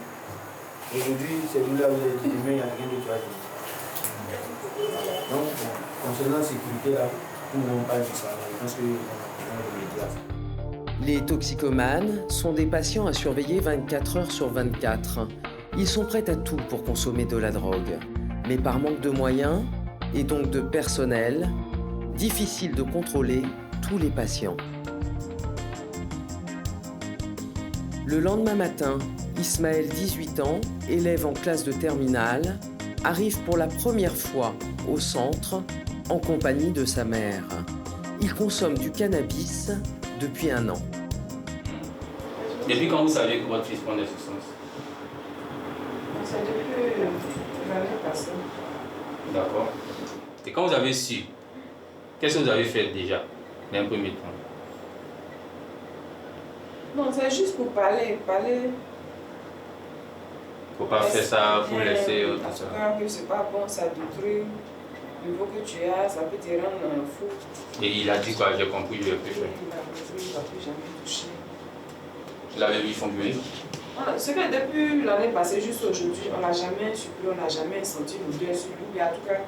Speaker 11: Aujourd'hui, celui-là, demain, il y a rien d'autre à dire. Donc, concernant la sécurité, là, nous n'avons pas dit ça, je pense que
Speaker 2: Les toxicomanes sont des patients à surveiller 24 heures sur 24. Ils sont prêts à tout pour consommer de la drogue. Mais par manque de moyens, et donc de personnel, difficile de contrôler tous les patients. Le lendemain matin, Ismaël, 18 ans, élève en classe de terminale, arrive pour la première fois au centre en compagnie de sa mère. Il consomme du cannabis depuis 1 an.
Speaker 3: Depuis quand vous savez que votre fils prend des substances?
Speaker 14: C'est depuis l'année passée.
Speaker 3: D'accord. Et quand vous avez su, qu'est-ce que vous avez fait déjà, d'un premier temps?
Speaker 14: Non, c'est juste pour parler.
Speaker 3: Faut pas faire ça, faut laisser tout ça.
Speaker 14: En tout cas, que c'est pas bon, ça détruit. Le niveau que tu as, ça peut te rendre fou.
Speaker 3: Et il a dit quoi? J'ai compris, je vais plus faire.
Speaker 14: Il n'a plus jamais touché.
Speaker 3: Vous l'avez vu fonctionner?
Speaker 14: C'est que depuis l'année passée, juste aujourd'hui, on n'a jamais surpris, on n'a jamais senti l'odeur sur lui, en tout cas.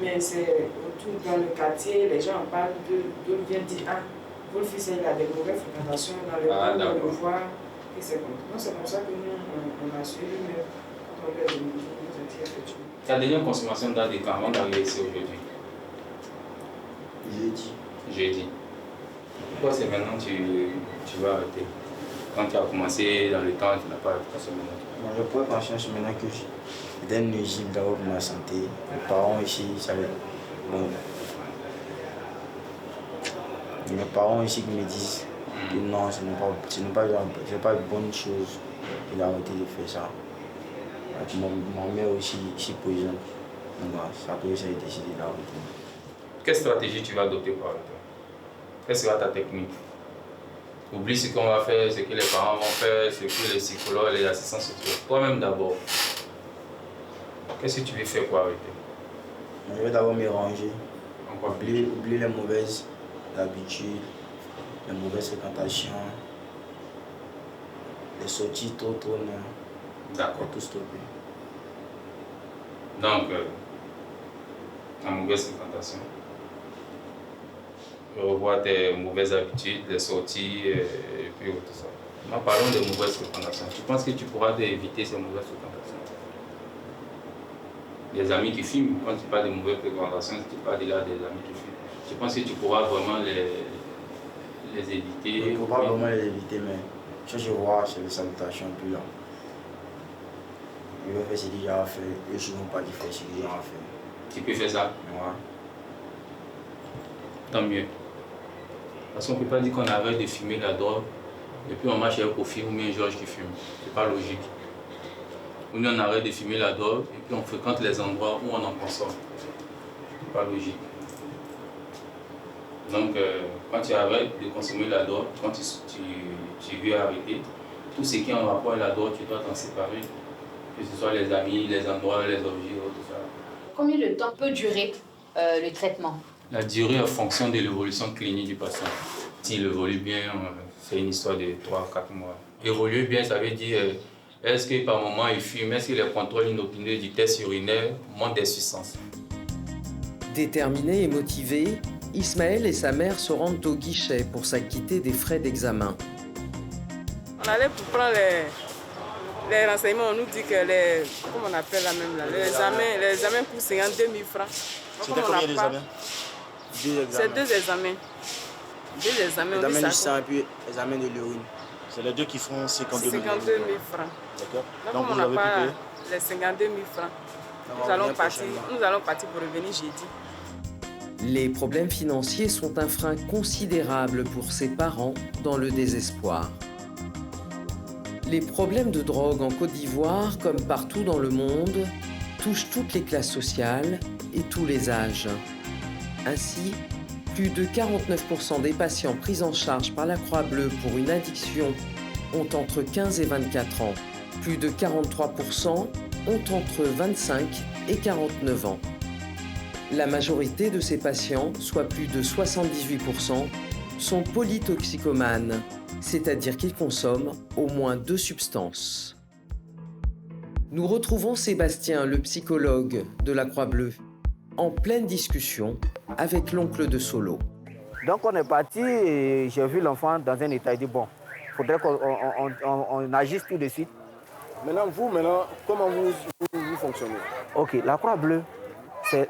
Speaker 14: Mais c'est autour dans le quartier, les gens en parlent, d'autres viennent dire, ah, votre fils il a des mauvaises fréquentations dans le coin, on le voit. Et c'est comme ça que nous, on a suivi, mais quand on est venu, nous a dit effectivement.
Speaker 3: Ta dernière consommation date de quand avant d'arriver ici aujourd'hui? Jeudi. Pourquoi c'est maintenant que tu vas arrêter? Quand tu as commencé dans le temps, tu n'as pas consommé.
Speaker 15: Je prends conscience maintenant que c'est un nuisible d'abord pour ma santé. Les parents ici, ça va. Bon. Mes parents ici qui me disent que non, ce n'est pas une bonne chose. Il a arrêté de faire ça. Ma mère aussi ici présente. Donc c'est après ça j'ai décidé d'arrêter.
Speaker 3: Quelle stratégie tu vas adopter pour arrêter? Quelle sera ta technique? Oublie ce qu'on va faire, ce que les parents vont faire, ce que les psychologues, les assistants sociaux. Toi-même d'abord. Qu'est-ce que tu veux faire pour arrêter?
Speaker 15: Je vais d'abord me ranger. Oublier les mauvaises habitudes, les mauvaises fréquentations, les sorties trop non.
Speaker 3: D'accord.
Speaker 15: Tout stopper.
Speaker 3: Donc, la mauvaise fréquentation. Revoir tes mauvaises habitudes, les sorties et puis tout ça. Maintenant, parlons de mauvaises fréquentations. Tu penses que tu pourras éviter ces mauvaises fréquentations? Les amis qui fument, quand tu parles de mauvaises fréquentations, tu parles déjà des amis qui fument. Tu penses que tu pourras vraiment les éviter?
Speaker 15: Je ne peux pas vraiment les éviter, mais si je vois, c'est les salutations plus là. Je vais faire ce que j'ai à faire et je ne veux pas faire ce que j'ai à faire.
Speaker 3: Tu peux faire ça?
Speaker 15: Ouais.
Speaker 3: Tant mieux. Parce qu'on ne peut pas dire qu'on arrête de fumer la drogue et puis on marche avec Kofi ou bien Georges qui fume. C'est pas logique. Ou on arrête de fumer la drogue et puis on fréquente les endroits où on en consomme. C'est pas logique. Donc, quand tu arrêtes de consommer la drogue, quand tu veux arrêter, tout ce qui est en rapport avec la drogue, tu dois t'en séparer. Que ce soit les amis, les endroits, les objets, tout ça.
Speaker 6: Combien de temps peut durer le traitement?
Speaker 3: La durée en fonction de l'évolution clinique du patient. S'il évolue bien, c'est une histoire de 3-4 mois. Évoluer bien, ça veut dire, est-ce que par moment il fume, est-ce que les contrôles inopinés du test urinaire montrent des substances?
Speaker 2: Déterminé et motivé, Ismaël et sa mère se rendent au guichet pour s'acquitter des frais d'examen.
Speaker 16: On allait pour prendre les renseignements, on nous dit que les... Comment on appelle la même là? Les examens coûtent 52 000 francs.
Speaker 5: C'était combien d'examens?
Speaker 16: C'est 2 examens. 2 examens.
Speaker 15: L'examen du sang et puis l'examen de l'urine.
Speaker 5: C'est les deux qui font 52 000
Speaker 16: francs.
Speaker 5: D'accord.
Speaker 16: Donc
Speaker 5: vous
Speaker 16: on n'a
Speaker 5: avez
Speaker 16: pas
Speaker 5: pu payer
Speaker 16: les 52 000 francs. Nous allons partir pour revenir jeudi.
Speaker 2: Les problèmes financiers sont un frein considérable pour ses parents dans le désespoir. Les problèmes de drogue en Côte d'Ivoire, comme partout dans le monde, touchent toutes les classes sociales et tous les âges. Ainsi, plus de 49% des patients pris en charge par la Croix-Bleue pour une addiction ont entre 15 et 24 ans. Plus de 43% ont entre 25 et 49 ans. La majorité de ces patients, soit plus de 78%, sont polytoxicomanes, c'est-à-dire qu'ils consomment au moins 2 substances. Nous retrouvons Sébastien, le psychologue de la Croix-Bleue, en pleine discussion avec l'oncle de Solo.
Speaker 15: Donc on est parti et j'ai vu l'enfant dans un état. Il dit bon, il faudrait qu'on agisse tout de suite.
Speaker 5: Maintenant, comment vous fonctionnez?
Speaker 15: Ok, la Croix-Bleue,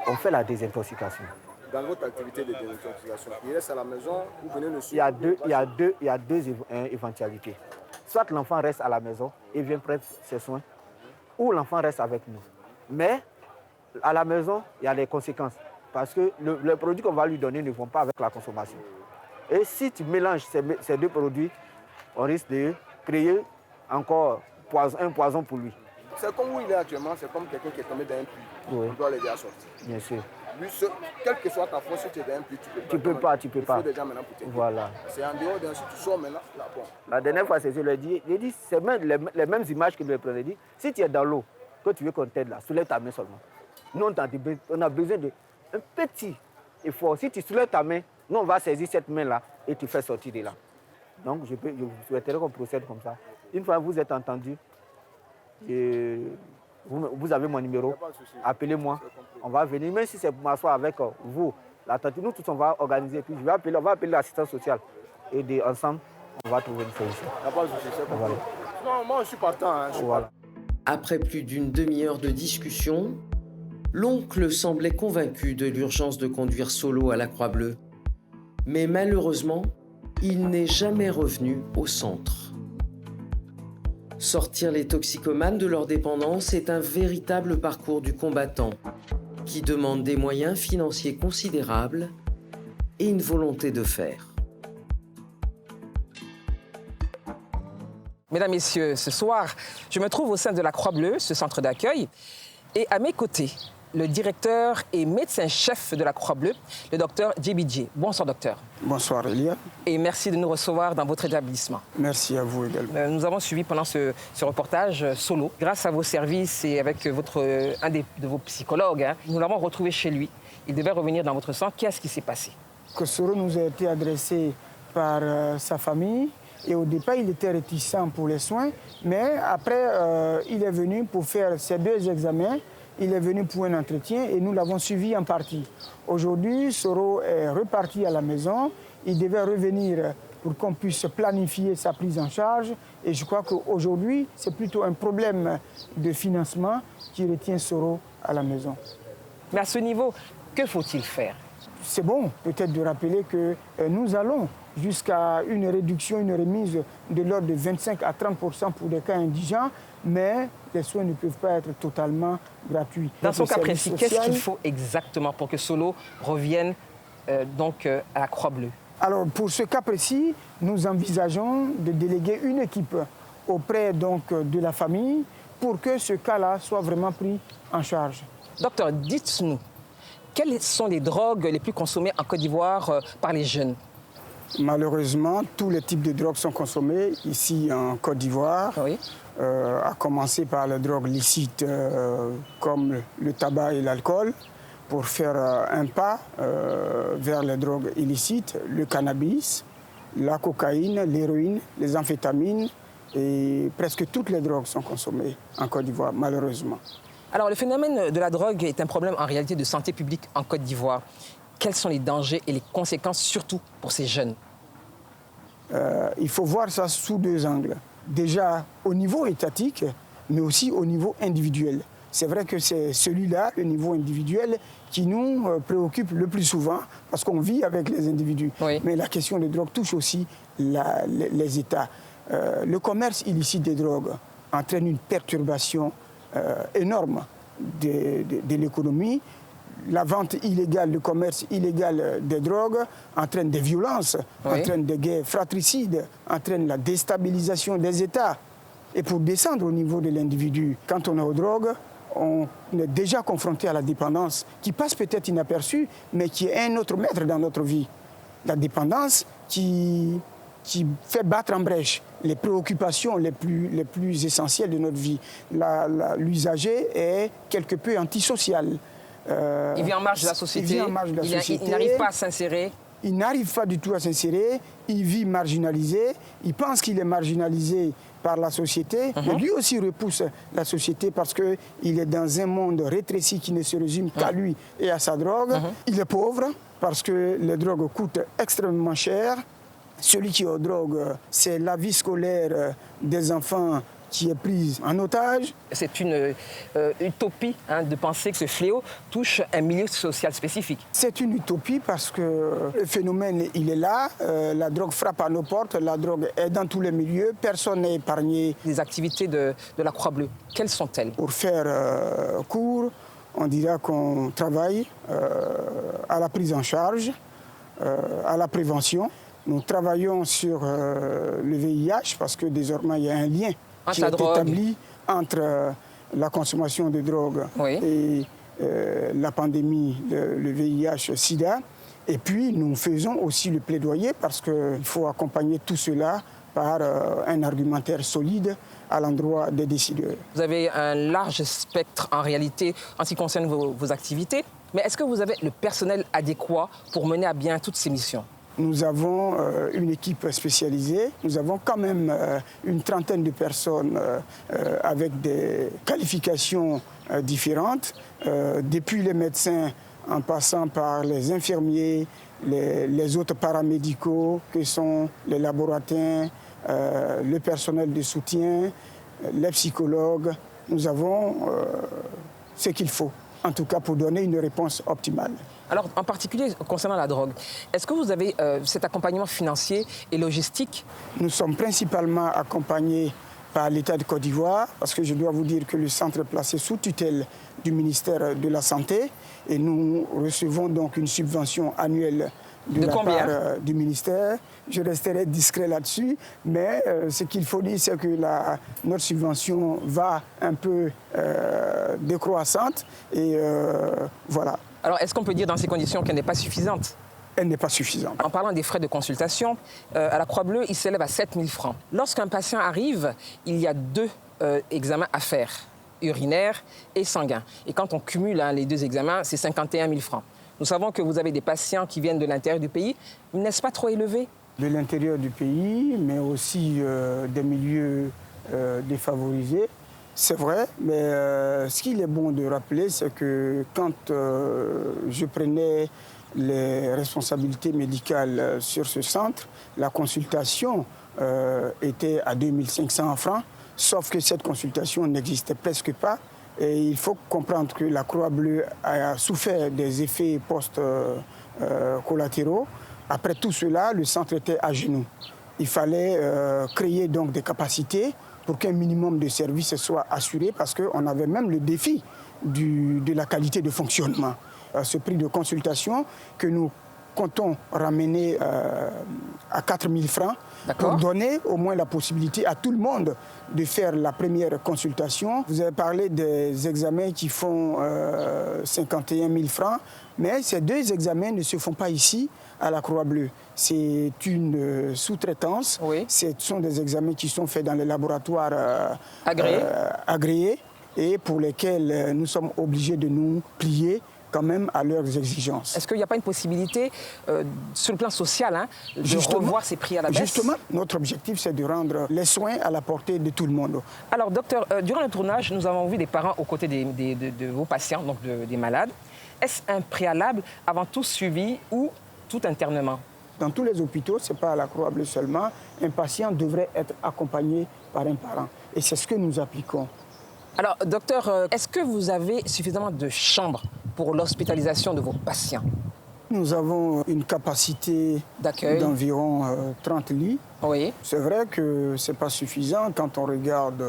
Speaker 15: on fait la désintoxication.
Speaker 5: Dans votre activité de désintoxication, il reste à la maison, vous venez le suivre?
Speaker 15: Il y a deux éventualités. Soit l'enfant reste à la maison et vient prendre ses soins, ou l'enfant reste avec nous. Mais à la maison, il y a des conséquences. Parce que les produits qu'on va lui donner ne vont pas avec la consommation. Et si tu mélanges ces deux produits, on risque de créer encore un poison pour lui.
Speaker 5: C'est comme où il est actuellement, c'est comme quelqu'un qui est tombé dans un puits.
Speaker 15: Oui.
Speaker 5: On doit l'aider à sortir.
Speaker 15: Bien sûr.
Speaker 5: Lui, quelle que soit ta force, si tu es dans un puits, tu peux
Speaker 15: pas.
Speaker 5: Il faut déjà maintenant pour t'aider.
Speaker 15: Voilà.
Speaker 5: C'est en dehors d'un, si tu sors maintenant, là, bon.
Speaker 15: La dernière fois, c'est ce que je lui ai dit, c'est même les mêmes images qu'il lui prenait. Il dit, si tu es dans l'eau, que tu veux qu'on t'aide là, soulève ta main seulement. Nous, on a besoin d'un petit effort. Si tu soulèves ta main, nous, on va saisir cette main-là et tu fais sortir de là. Donc, je souhaiterais qu'on procède comme ça. Une fois que vous êtes entendu, vous avez mon numéro, appelez-moi, on va venir. Même si c'est pour m'asseoir avec vous, nous tous, on va organiser. Puis on va appeler l'assistance sociale. Et ensemble, on va trouver une solution.
Speaker 5: Il n'y a pas de souci, c'est comme voilà. Non, moi, je suis partant.
Speaker 2: Voilà. Après plus d'une demi-heure de discussion, l'oncle semblait convaincu de l'urgence de conduire Solo à la Croix-Bleue. Mais malheureusement, il n'est jamais revenu au centre. Sortir les toxicomanes de leur dépendance est un véritable parcours du combattant qui demande des moyens financiers considérables et une volonté de faire.
Speaker 1: Mesdames, Messieurs, ce soir, je me trouve au sein de la Croix-Bleue, ce centre d'accueil, et à mes côtés, le directeur et médecin-chef de la Croix-Bleue, le docteur Djebidje. Bonsoir, docteur.
Speaker 13: Bonsoir, Elia.
Speaker 1: Et merci de nous recevoir dans votre établissement.
Speaker 13: Merci à vous également.
Speaker 1: Nous avons suivi pendant ce reportage solo, grâce à vos services et avec un de vos psychologues, nous l'avons retrouvé chez lui. Il devait revenir dans votre centre. Qu'est-ce qui s'est passé?
Speaker 11: Que Soro nous a été adressé par sa famille. Et au départ, il était réticent pour les soins. Mais après, il est venu pour faire ses 2 examens. Il est venu pour un entretien et nous l'avons suivi en partie. Aujourd'hui, Soro est reparti à la maison. Il devait revenir pour qu'on puisse planifier sa prise en charge. Et je crois qu'aujourd'hui, c'est plutôt un problème de financement qui retient Soro à la maison.
Speaker 1: Mais à ce niveau, que faut-il faire?
Speaker 11: C'est bon peut-être de rappeler que nous allons jusqu'à une réduction, une remise de l'ordre de 25 à 30% pour des cas indigents, mais les soins ne peuvent pas être totalement gratuits.
Speaker 1: Dans son cas précis, qu'est-ce qu'il faut exactement pour que Solo revienne à la Croix-Bleue?
Speaker 11: Alors, pour ce cas précis, nous envisageons de déléguer une équipe auprès de la famille pour que ce cas-là soit vraiment pris en charge.
Speaker 1: Docteur, dites-nous, quelles sont les drogues les plus consommées en Côte d'Ivoire par les jeunes?
Speaker 11: Malheureusement, tous les types de drogues sont consommés ici en Côte d'Ivoire,
Speaker 1: oui.
Speaker 11: À commencer par les drogues licites comme le tabac et l'alcool, pour faire un pas vers les drogues illicites, le cannabis, la cocaïne, l'héroïne, les amphétamines, et presque toutes les drogues sont consommées en Côte d'Ivoire, malheureusement.
Speaker 1: Alors, le phénomène de la drogue est un problème en réalité de santé publique en Côte d'Ivoire. Quels sont les dangers et les conséquences, surtout pour ces jeunes?
Speaker 11: Il faut voir ça sous 2 angles. Déjà au niveau étatique, mais aussi au niveau individuel. C'est vrai que c'est celui-là, le niveau individuel, qui nous préoccupe le plus souvent, parce qu'on vit avec les individus.
Speaker 1: Oui.
Speaker 11: Mais la question des drogues touche aussi les États. Le commerce illicite des drogues entraîne une perturbation énorme de l'économie. La vente illégale, le commerce illégal des drogues entraîne des violences,
Speaker 1: oui.
Speaker 11: entraîne des guerres fratricides, entraîne la déstabilisation des États. Et pour descendre au niveau de l'individu, quand on est aux drogues, on est déjà confronté à la dépendance, qui passe peut-être inaperçue, mais qui est un autre maître dans notre vie. La dépendance qui fait battre en brèche les préoccupations les plus essentielles de notre vie. L'usager est quelque peu antisocial.
Speaker 1: Il vit en marge de la société, il n'arrive pas à s'insérer.
Speaker 11: Il n'arrive pas du tout à s'insérer, il vit marginalisé, il pense qu'il est marginalisé par la société, mais lui aussi repousse la société parce qu'il est dans un monde rétréci qui ne se résume qu'à lui et à sa drogue. Il est pauvre parce que les drogues coûtent extrêmement cher. Celui qui est aux drogues, c'est la vie scolaire des enfants qui est prise en otage. C'est une utopie de penser que ce fléau touche un milieu social spécifique. C'est une utopie parce que le phénomène, il est là. La drogue frappe à nos portes, la drogue est dans tous les milieux, personne n'est épargné.
Speaker 1: Les activités de la Croix-Bleue, quelles sont-elles?
Speaker 11: Pour faire court, on dira qu'on travaille à la prise en charge, à la prévention. Nous travaillons sur le VIH parce que désormais il y a un lien qui est établi entre la consommation de drogue et la pandémie, le VIH-Sida. Et puis, nous faisons aussi le plaidoyer parce qu'il faut accompagner tout cela par un argumentaire solide à l'endroit des décideurs.
Speaker 1: Vous avez un large spectre en réalité en ce qui concerne vos activités. Mais est-ce que vous avez le personnel adéquat pour mener à bien toutes ces missions?
Speaker 11: Nous avons une équipe spécialisée. Nous avons quand même une trentaine de personnes avec des qualifications différentes, depuis les médecins en passant par les infirmiers, les autres paramédicaux que sont les laboratoires, le personnel de soutien, les psychologues. Nous avons ce qu'il faut, en tout cas pour donner une réponse optimale.
Speaker 1: Alors, en particulier concernant la drogue, est-ce que vous avez cet accompagnement financier et logistique?
Speaker 11: Nous sommes principalement accompagnés
Speaker 17: par l'État de Côte d'Ivoire, parce que je dois vous dire que le centre est placé sous tutelle du ministère de la Santé et nous recevons donc une subvention annuelle de la
Speaker 1: combien?
Speaker 17: part du ministère. Je resterai discret là-dessus, mais ce qu'il faut dire, c'est que notre subvention va un peu décroissante et voilà.
Speaker 1: Alors, est-ce qu'on peut dire dans ces conditions qu'elle n'est pas suffisante?
Speaker 17: Elle n'est pas suffisante.
Speaker 1: En parlant des frais de consultation, à la Croix-Bleue, il s'élève à 7 000 francs. Lorsqu'un patient arrive, il y a 2 examens à faire, urinaire et sanguin. Et quand on cumule les 2 examens, c'est 51 000 francs. Nous savons que vous avez des patients qui viennent de l'intérieur du pays. N'est-ce pas trop élevé?
Speaker 17: De l'intérieur du pays, mais aussi des milieux défavorisés. C'est vrai, mais ce qu'il est bon de rappeler, c'est que quand je prenais les responsabilités médicales sur ce centre, la consultation était à 2500 francs, sauf que cette consultation n'existait presque pas. Et il faut comprendre que la Croix-Bleue a souffert des effets post-collatéraux. Après tout cela, le centre était à genoux. Il fallait créer donc des capacités pour qu'un minimum de services soit assuré, parce qu'on avait même le défi de la qualité de fonctionnement. Ce prix de consultation que nous comptons ramener à 4 000 francs pour donner au moins la possibilité à tout le monde de faire la première consultation. Vous avez parlé des examens qui font 51 000 francs, mais ces 2 examens ne se font pas ici à la Croix-Bleue. C'est une sous-traitance. Oui. Ce sont des examens qui sont faits dans les laboratoires agréés et pour lesquels nous sommes obligés de nous plier quand même à leurs exigences.
Speaker 1: Est-ce qu'il n'y a pas une possibilité, sur le plan social, de revoir ces prix à la baisse?
Speaker 17: Justement, notre objectif, c'est de rendre les soins à la portée de tout le monde.
Speaker 1: Alors, docteur, durant le tournage, nous avons vu des parents aux côtés de vos patients, donc des malades. Est-ce un préalable avant tout suivi ou tout internement?
Speaker 17: Dans tous les hôpitaux, ce n'est pas à la Croix-Bleue seulement, un patient devrait être accompagné par un parent. Et c'est ce que nous appliquons.
Speaker 1: Alors, docteur, est-ce que vous avez suffisamment de chambres pour l'hospitalisation de vos patients?
Speaker 17: Nous avons une capacité d'environ 30 lits.
Speaker 1: Oui.
Speaker 17: C'est vrai que ce n'est pas suffisant quand on regarde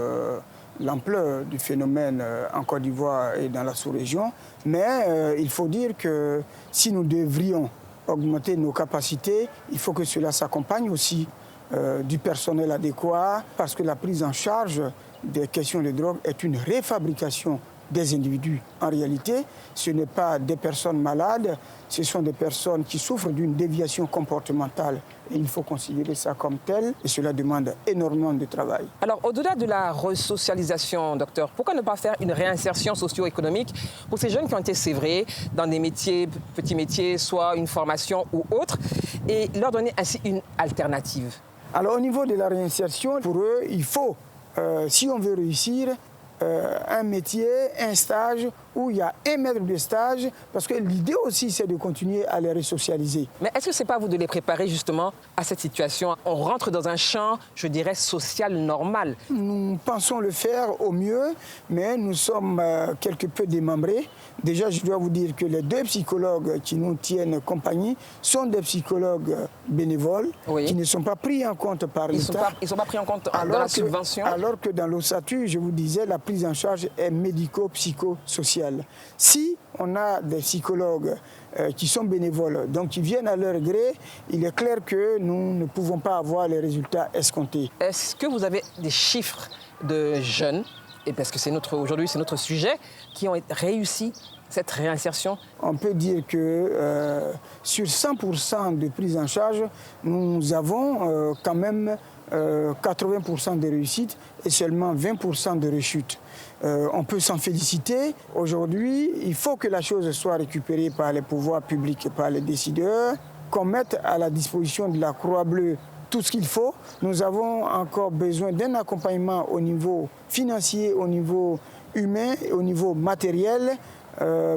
Speaker 17: l'ampleur du phénomène en Côte d'Ivoire et dans la sous-région. Mais il faut dire que si nous devrions augmenter nos capacités, il faut que cela s'accompagne aussi du personnel adéquat, parce que la prise en charge des questions de drogue est une réfabrication des individus. En réalité, ce n'est pas des personnes malades, ce sont des personnes qui souffrent d'une déviation comportementale. Et il faut considérer ça comme tel, et cela demande énormément de travail.
Speaker 1: Alors, au-delà de la resocialisation, docteur, pourquoi ne pas faire une réinsertion socio-économique pour ces jeunes qui ont été sévrés dans des métiers, petits métiers, soit une formation ou autre, et leur donner ainsi une alternative?
Speaker 17: Alors, au niveau de la réinsertion, pour eux, il faut, si on veut réussir, un métier, un stage où il y a un maître de stage, parce que l'idée aussi, c'est de continuer à les resocialiser.
Speaker 1: Mais est-ce que ce n'est pas à vous de les préparer justement à cette situation? On rentre dans un champ, je dirais, social normal.
Speaker 17: Nous pensons le faire au mieux, mais nous sommes quelque peu démembrés. Déjà, je dois vous dire que les 2 psychologues qui nous tiennent compagnie sont des psychologues bénévoles, qui ne sont pas pris en compte par l'État.
Speaker 1: Ils ne sont pas pris en compte dans la subvention?
Speaker 17: Alors que dans l'OSATU, je vous disais, la prise en charge est médico-psychosociale. Si on a des psychologues qui sont bénévoles, donc qui viennent à leur gré, il est clair que nous ne pouvons pas avoir les résultats escomptés.
Speaker 1: Est-ce que vous avez des chiffres de jeunes, et parce que aujourd'hui c'est notre sujet, qui ont réussi cette réinsertion?
Speaker 17: On peut dire que sur 100% de prise en charge, nous avons quand même 80% de réussite et seulement 20% de rechute. On peut s'en féliciter. Aujourd'hui, il faut que la chose soit récupérée par les pouvoirs publics et par les décideurs, qu'on mette à la disposition de la Croix-Bleue tout ce qu'il faut. Nous avons encore besoin d'un accompagnement au niveau financier, au niveau humain et au niveau matériel.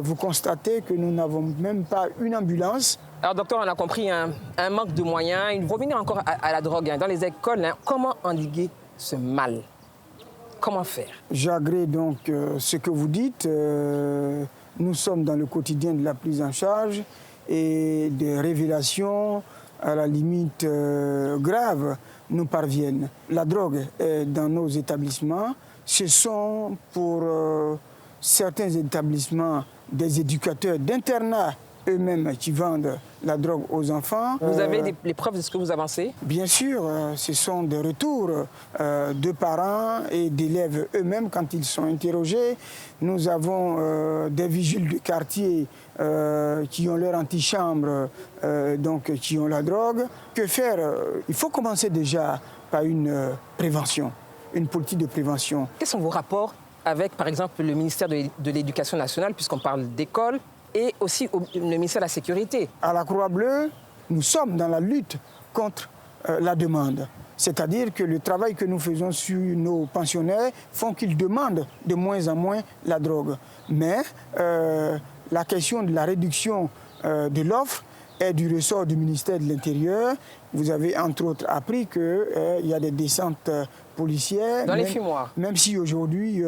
Speaker 17: Vous constatez que nous n'avons même pas une ambulance.
Speaker 1: Alors docteur, on a compris un manque de moyens. Revenir encore à la drogue dans les écoles, comment endiguer ce mal? Comment faire?
Speaker 17: J'agrée donc ce que vous dites. Nous sommes dans le quotidien de la prise en charge et des révélations à la limite grave, nous parviennent. La drogue est dans nos établissements. Ce sont pour certains établissements des éducateurs d'internat eux-mêmes qui vendent la drogue aux enfants.
Speaker 1: Vous avez les preuves de ce que vous avancez? Bien
Speaker 17: sûr, ce sont des retours de parents et d'élèves eux-mêmes quand ils sont interrogés. Nous avons des vigiles de quartier qui ont leur antichambre, donc qui ont la drogue. Que faire? Il faut commencer déjà par une prévention, une politique de prévention.
Speaker 1: Quels sont vos rapports avec, par exemple, le ministère de l'Éducation nationale, puisqu'on parle d'école, et aussi le ministère de la Sécurité?
Speaker 17: À la Croix-Bleue, nous sommes dans la lutte contre la demande. C'est-à-dire que le travail que nous faisons sur nos pensionnaires font qu'ils demandent de moins en moins la drogue. Mais la question de la réduction de l'offre est du ressort du ministère de l'Intérieur. Vous avez entre autres appris qu'il y a des descentes policières.
Speaker 1: Dans les fumoirs.
Speaker 17: Même si aujourd'hui,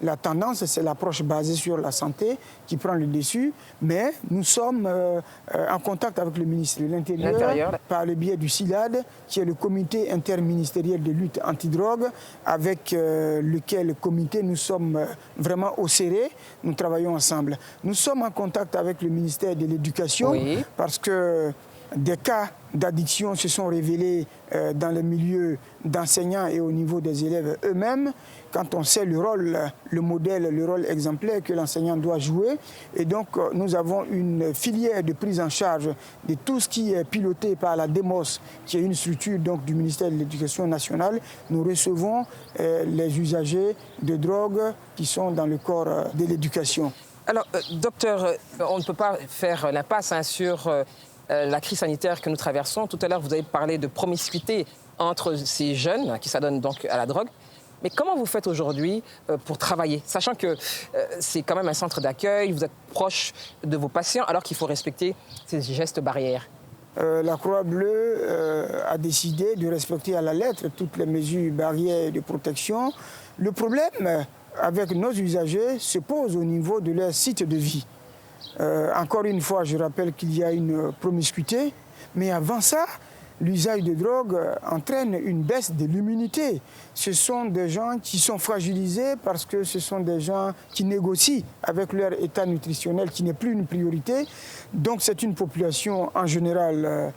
Speaker 17: la tendance, c'est l'approche basée sur la santé qui prend le dessus. Mais nous sommes en contact avec le ministre de l'Intérieur par le biais du CILAD, qui est le comité interministériel de lutte antidrogue, avec lequel comité nous sommes vraiment au serré. Nous travaillons ensemble. Nous sommes en contact avec le ministère de l'Éducation parce que des cas d'addiction se sont révélés dans les milieux d'enseignants et au niveau des élèves eux-mêmes, quand on sait le rôle, le modèle, le rôle exemplaire que l'enseignant doit jouer. Et donc, nous avons une filière de prise en charge de tout ce qui est piloté par la DEMOS, qui est une structure donc, du ministère de l'Éducation nationale. Nous recevons les usagers de drogue qui sont dans le corps de l'éducation.
Speaker 1: Alors, docteur, on ne peut pas faire l'impasse sur la crise sanitaire que nous traversons. Tout à l'heure, vous avez parlé de promiscuité entre ces jeunes qui s'adonnent donc à la drogue. Mais comment vous faites aujourd'hui pour travailler, sachant que c'est quand même un centre d'accueil, vous êtes proche de vos patients, alors qu'il faut respecter ces gestes barrières?
Speaker 17: La Croix-Bleue a décidé de respecter à la lettre toutes les mesures barrières de protection. Le problème avec nos usagers se pose au niveau de leur site de vie. Encore une fois, je rappelle qu'il y a une promiscuité, mais avant ça, l'usage de drogue entraîne une baisse de l'immunité. Ce sont des gens qui sont fragilisés parce que ce sont des gens qui négocient avec leur état nutritionnel qui n'est plus une priorité. Donc c'est une population en général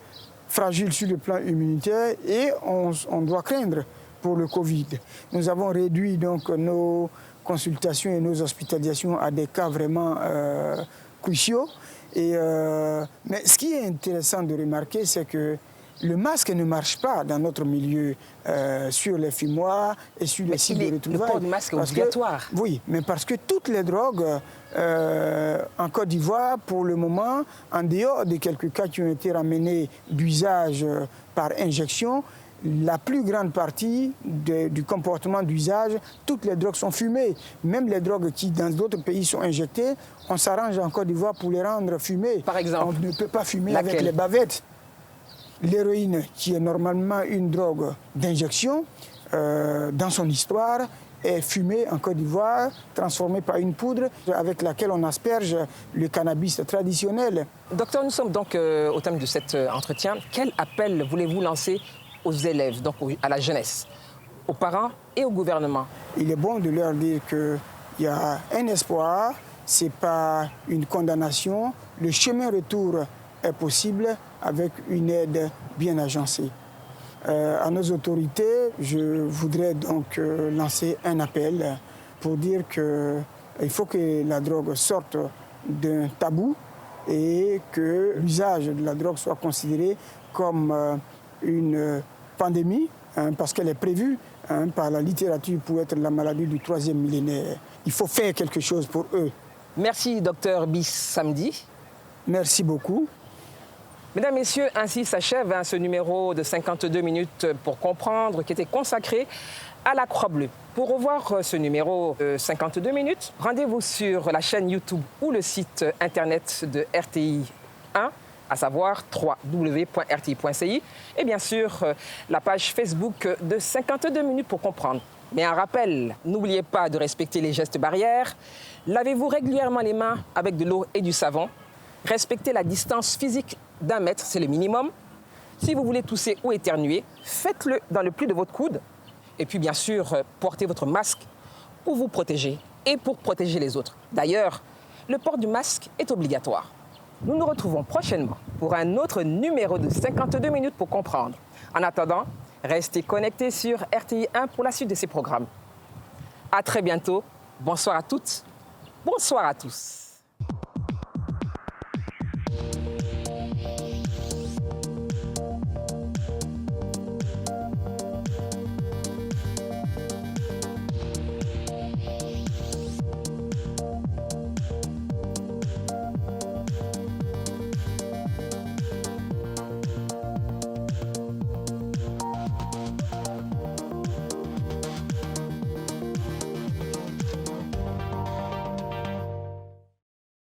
Speaker 17: fragile sur le plan immunitaire et on doit craindre pour le Covid. Nous avons réduit donc nos consultations et nos hospitalisations à des cas vraiment cruciaux. Mais ce qui est intéressant de remarquer, c'est que le masque ne marche pas dans notre milieu sur les fumoirs et sur les sites de retrouvailles.
Speaker 1: Le port du masque est obligatoire.
Speaker 17: Oui, mais parce que toutes les drogues en Côte d'Ivoire, pour le moment, en dehors de quelques cas qui ont été ramenés d'usage par injection, la plus grande partie du comportement d'usage, toutes les drogues sont fumées. Même les drogues qui, dans d'autres pays, sont injectées, on s'arrange en Côte d'Ivoire pour les rendre fumées.
Speaker 1: Par exemple,
Speaker 17: on ne peut pas fumer
Speaker 1: laquelle?
Speaker 17: avec les bavettes. L'héroïne, qui est normalement une drogue d'injection, dans son histoire, est fumée en Côte d'Ivoire, transformée par une poudre avec laquelle on asperge le cannabis traditionnel.
Speaker 1: Docteur, nous sommes donc au thème de cet entretien. Quel appel voulez-vous lancer aux élèves, donc à la jeunesse, aux parents et au gouvernement?
Speaker 17: Il est bon de leur dire qu'il y a un espoir, ce n'est pas une condamnation. Le chemin retour est possible avec une aide bien agencée. À nos autorités, je voudrais donc lancer un appel pour dire qu'il faut que la drogue sorte d'un tabou et que l'usage de la drogue soit considéré comme une pandémie, parce qu'elle est prévue par la littérature pour être la maladie du 3e millénaire. Il faut faire quelque chose pour eux.
Speaker 1: Merci, docteur Bis Samdi.
Speaker 17: Merci beaucoup.
Speaker 1: Mesdames, Messieurs, ainsi s'achève ce numéro de 52 minutes pour comprendre qui était consacré à la Croix-Bleue. Pour revoir ce numéro de 52 minutes, rendez-vous sur la chaîne YouTube ou le site internet de RTI 1, à savoir www.rti.ci, et bien sûr la page Facebook de 52 minutes pour comprendre. Mais un rappel, n'oubliez pas de respecter les gestes barrières, lavez-vous régulièrement les mains avec de l'eau et du savon, respectez la distance physique d'1 mètre, c'est le minimum. Si vous voulez tousser ou éternuer, faites-le dans le pli de votre coude. Et puis, bien sûr, portez votre masque pour vous protéger et pour protéger les autres. D'ailleurs, le port du masque est obligatoire. Nous nous retrouvons prochainement pour un autre numéro de 52 minutes pour comprendre. En attendant, restez connectés sur RTI 1 pour la suite de ces programmes. À très bientôt. Bonsoir à toutes. Bonsoir à tous.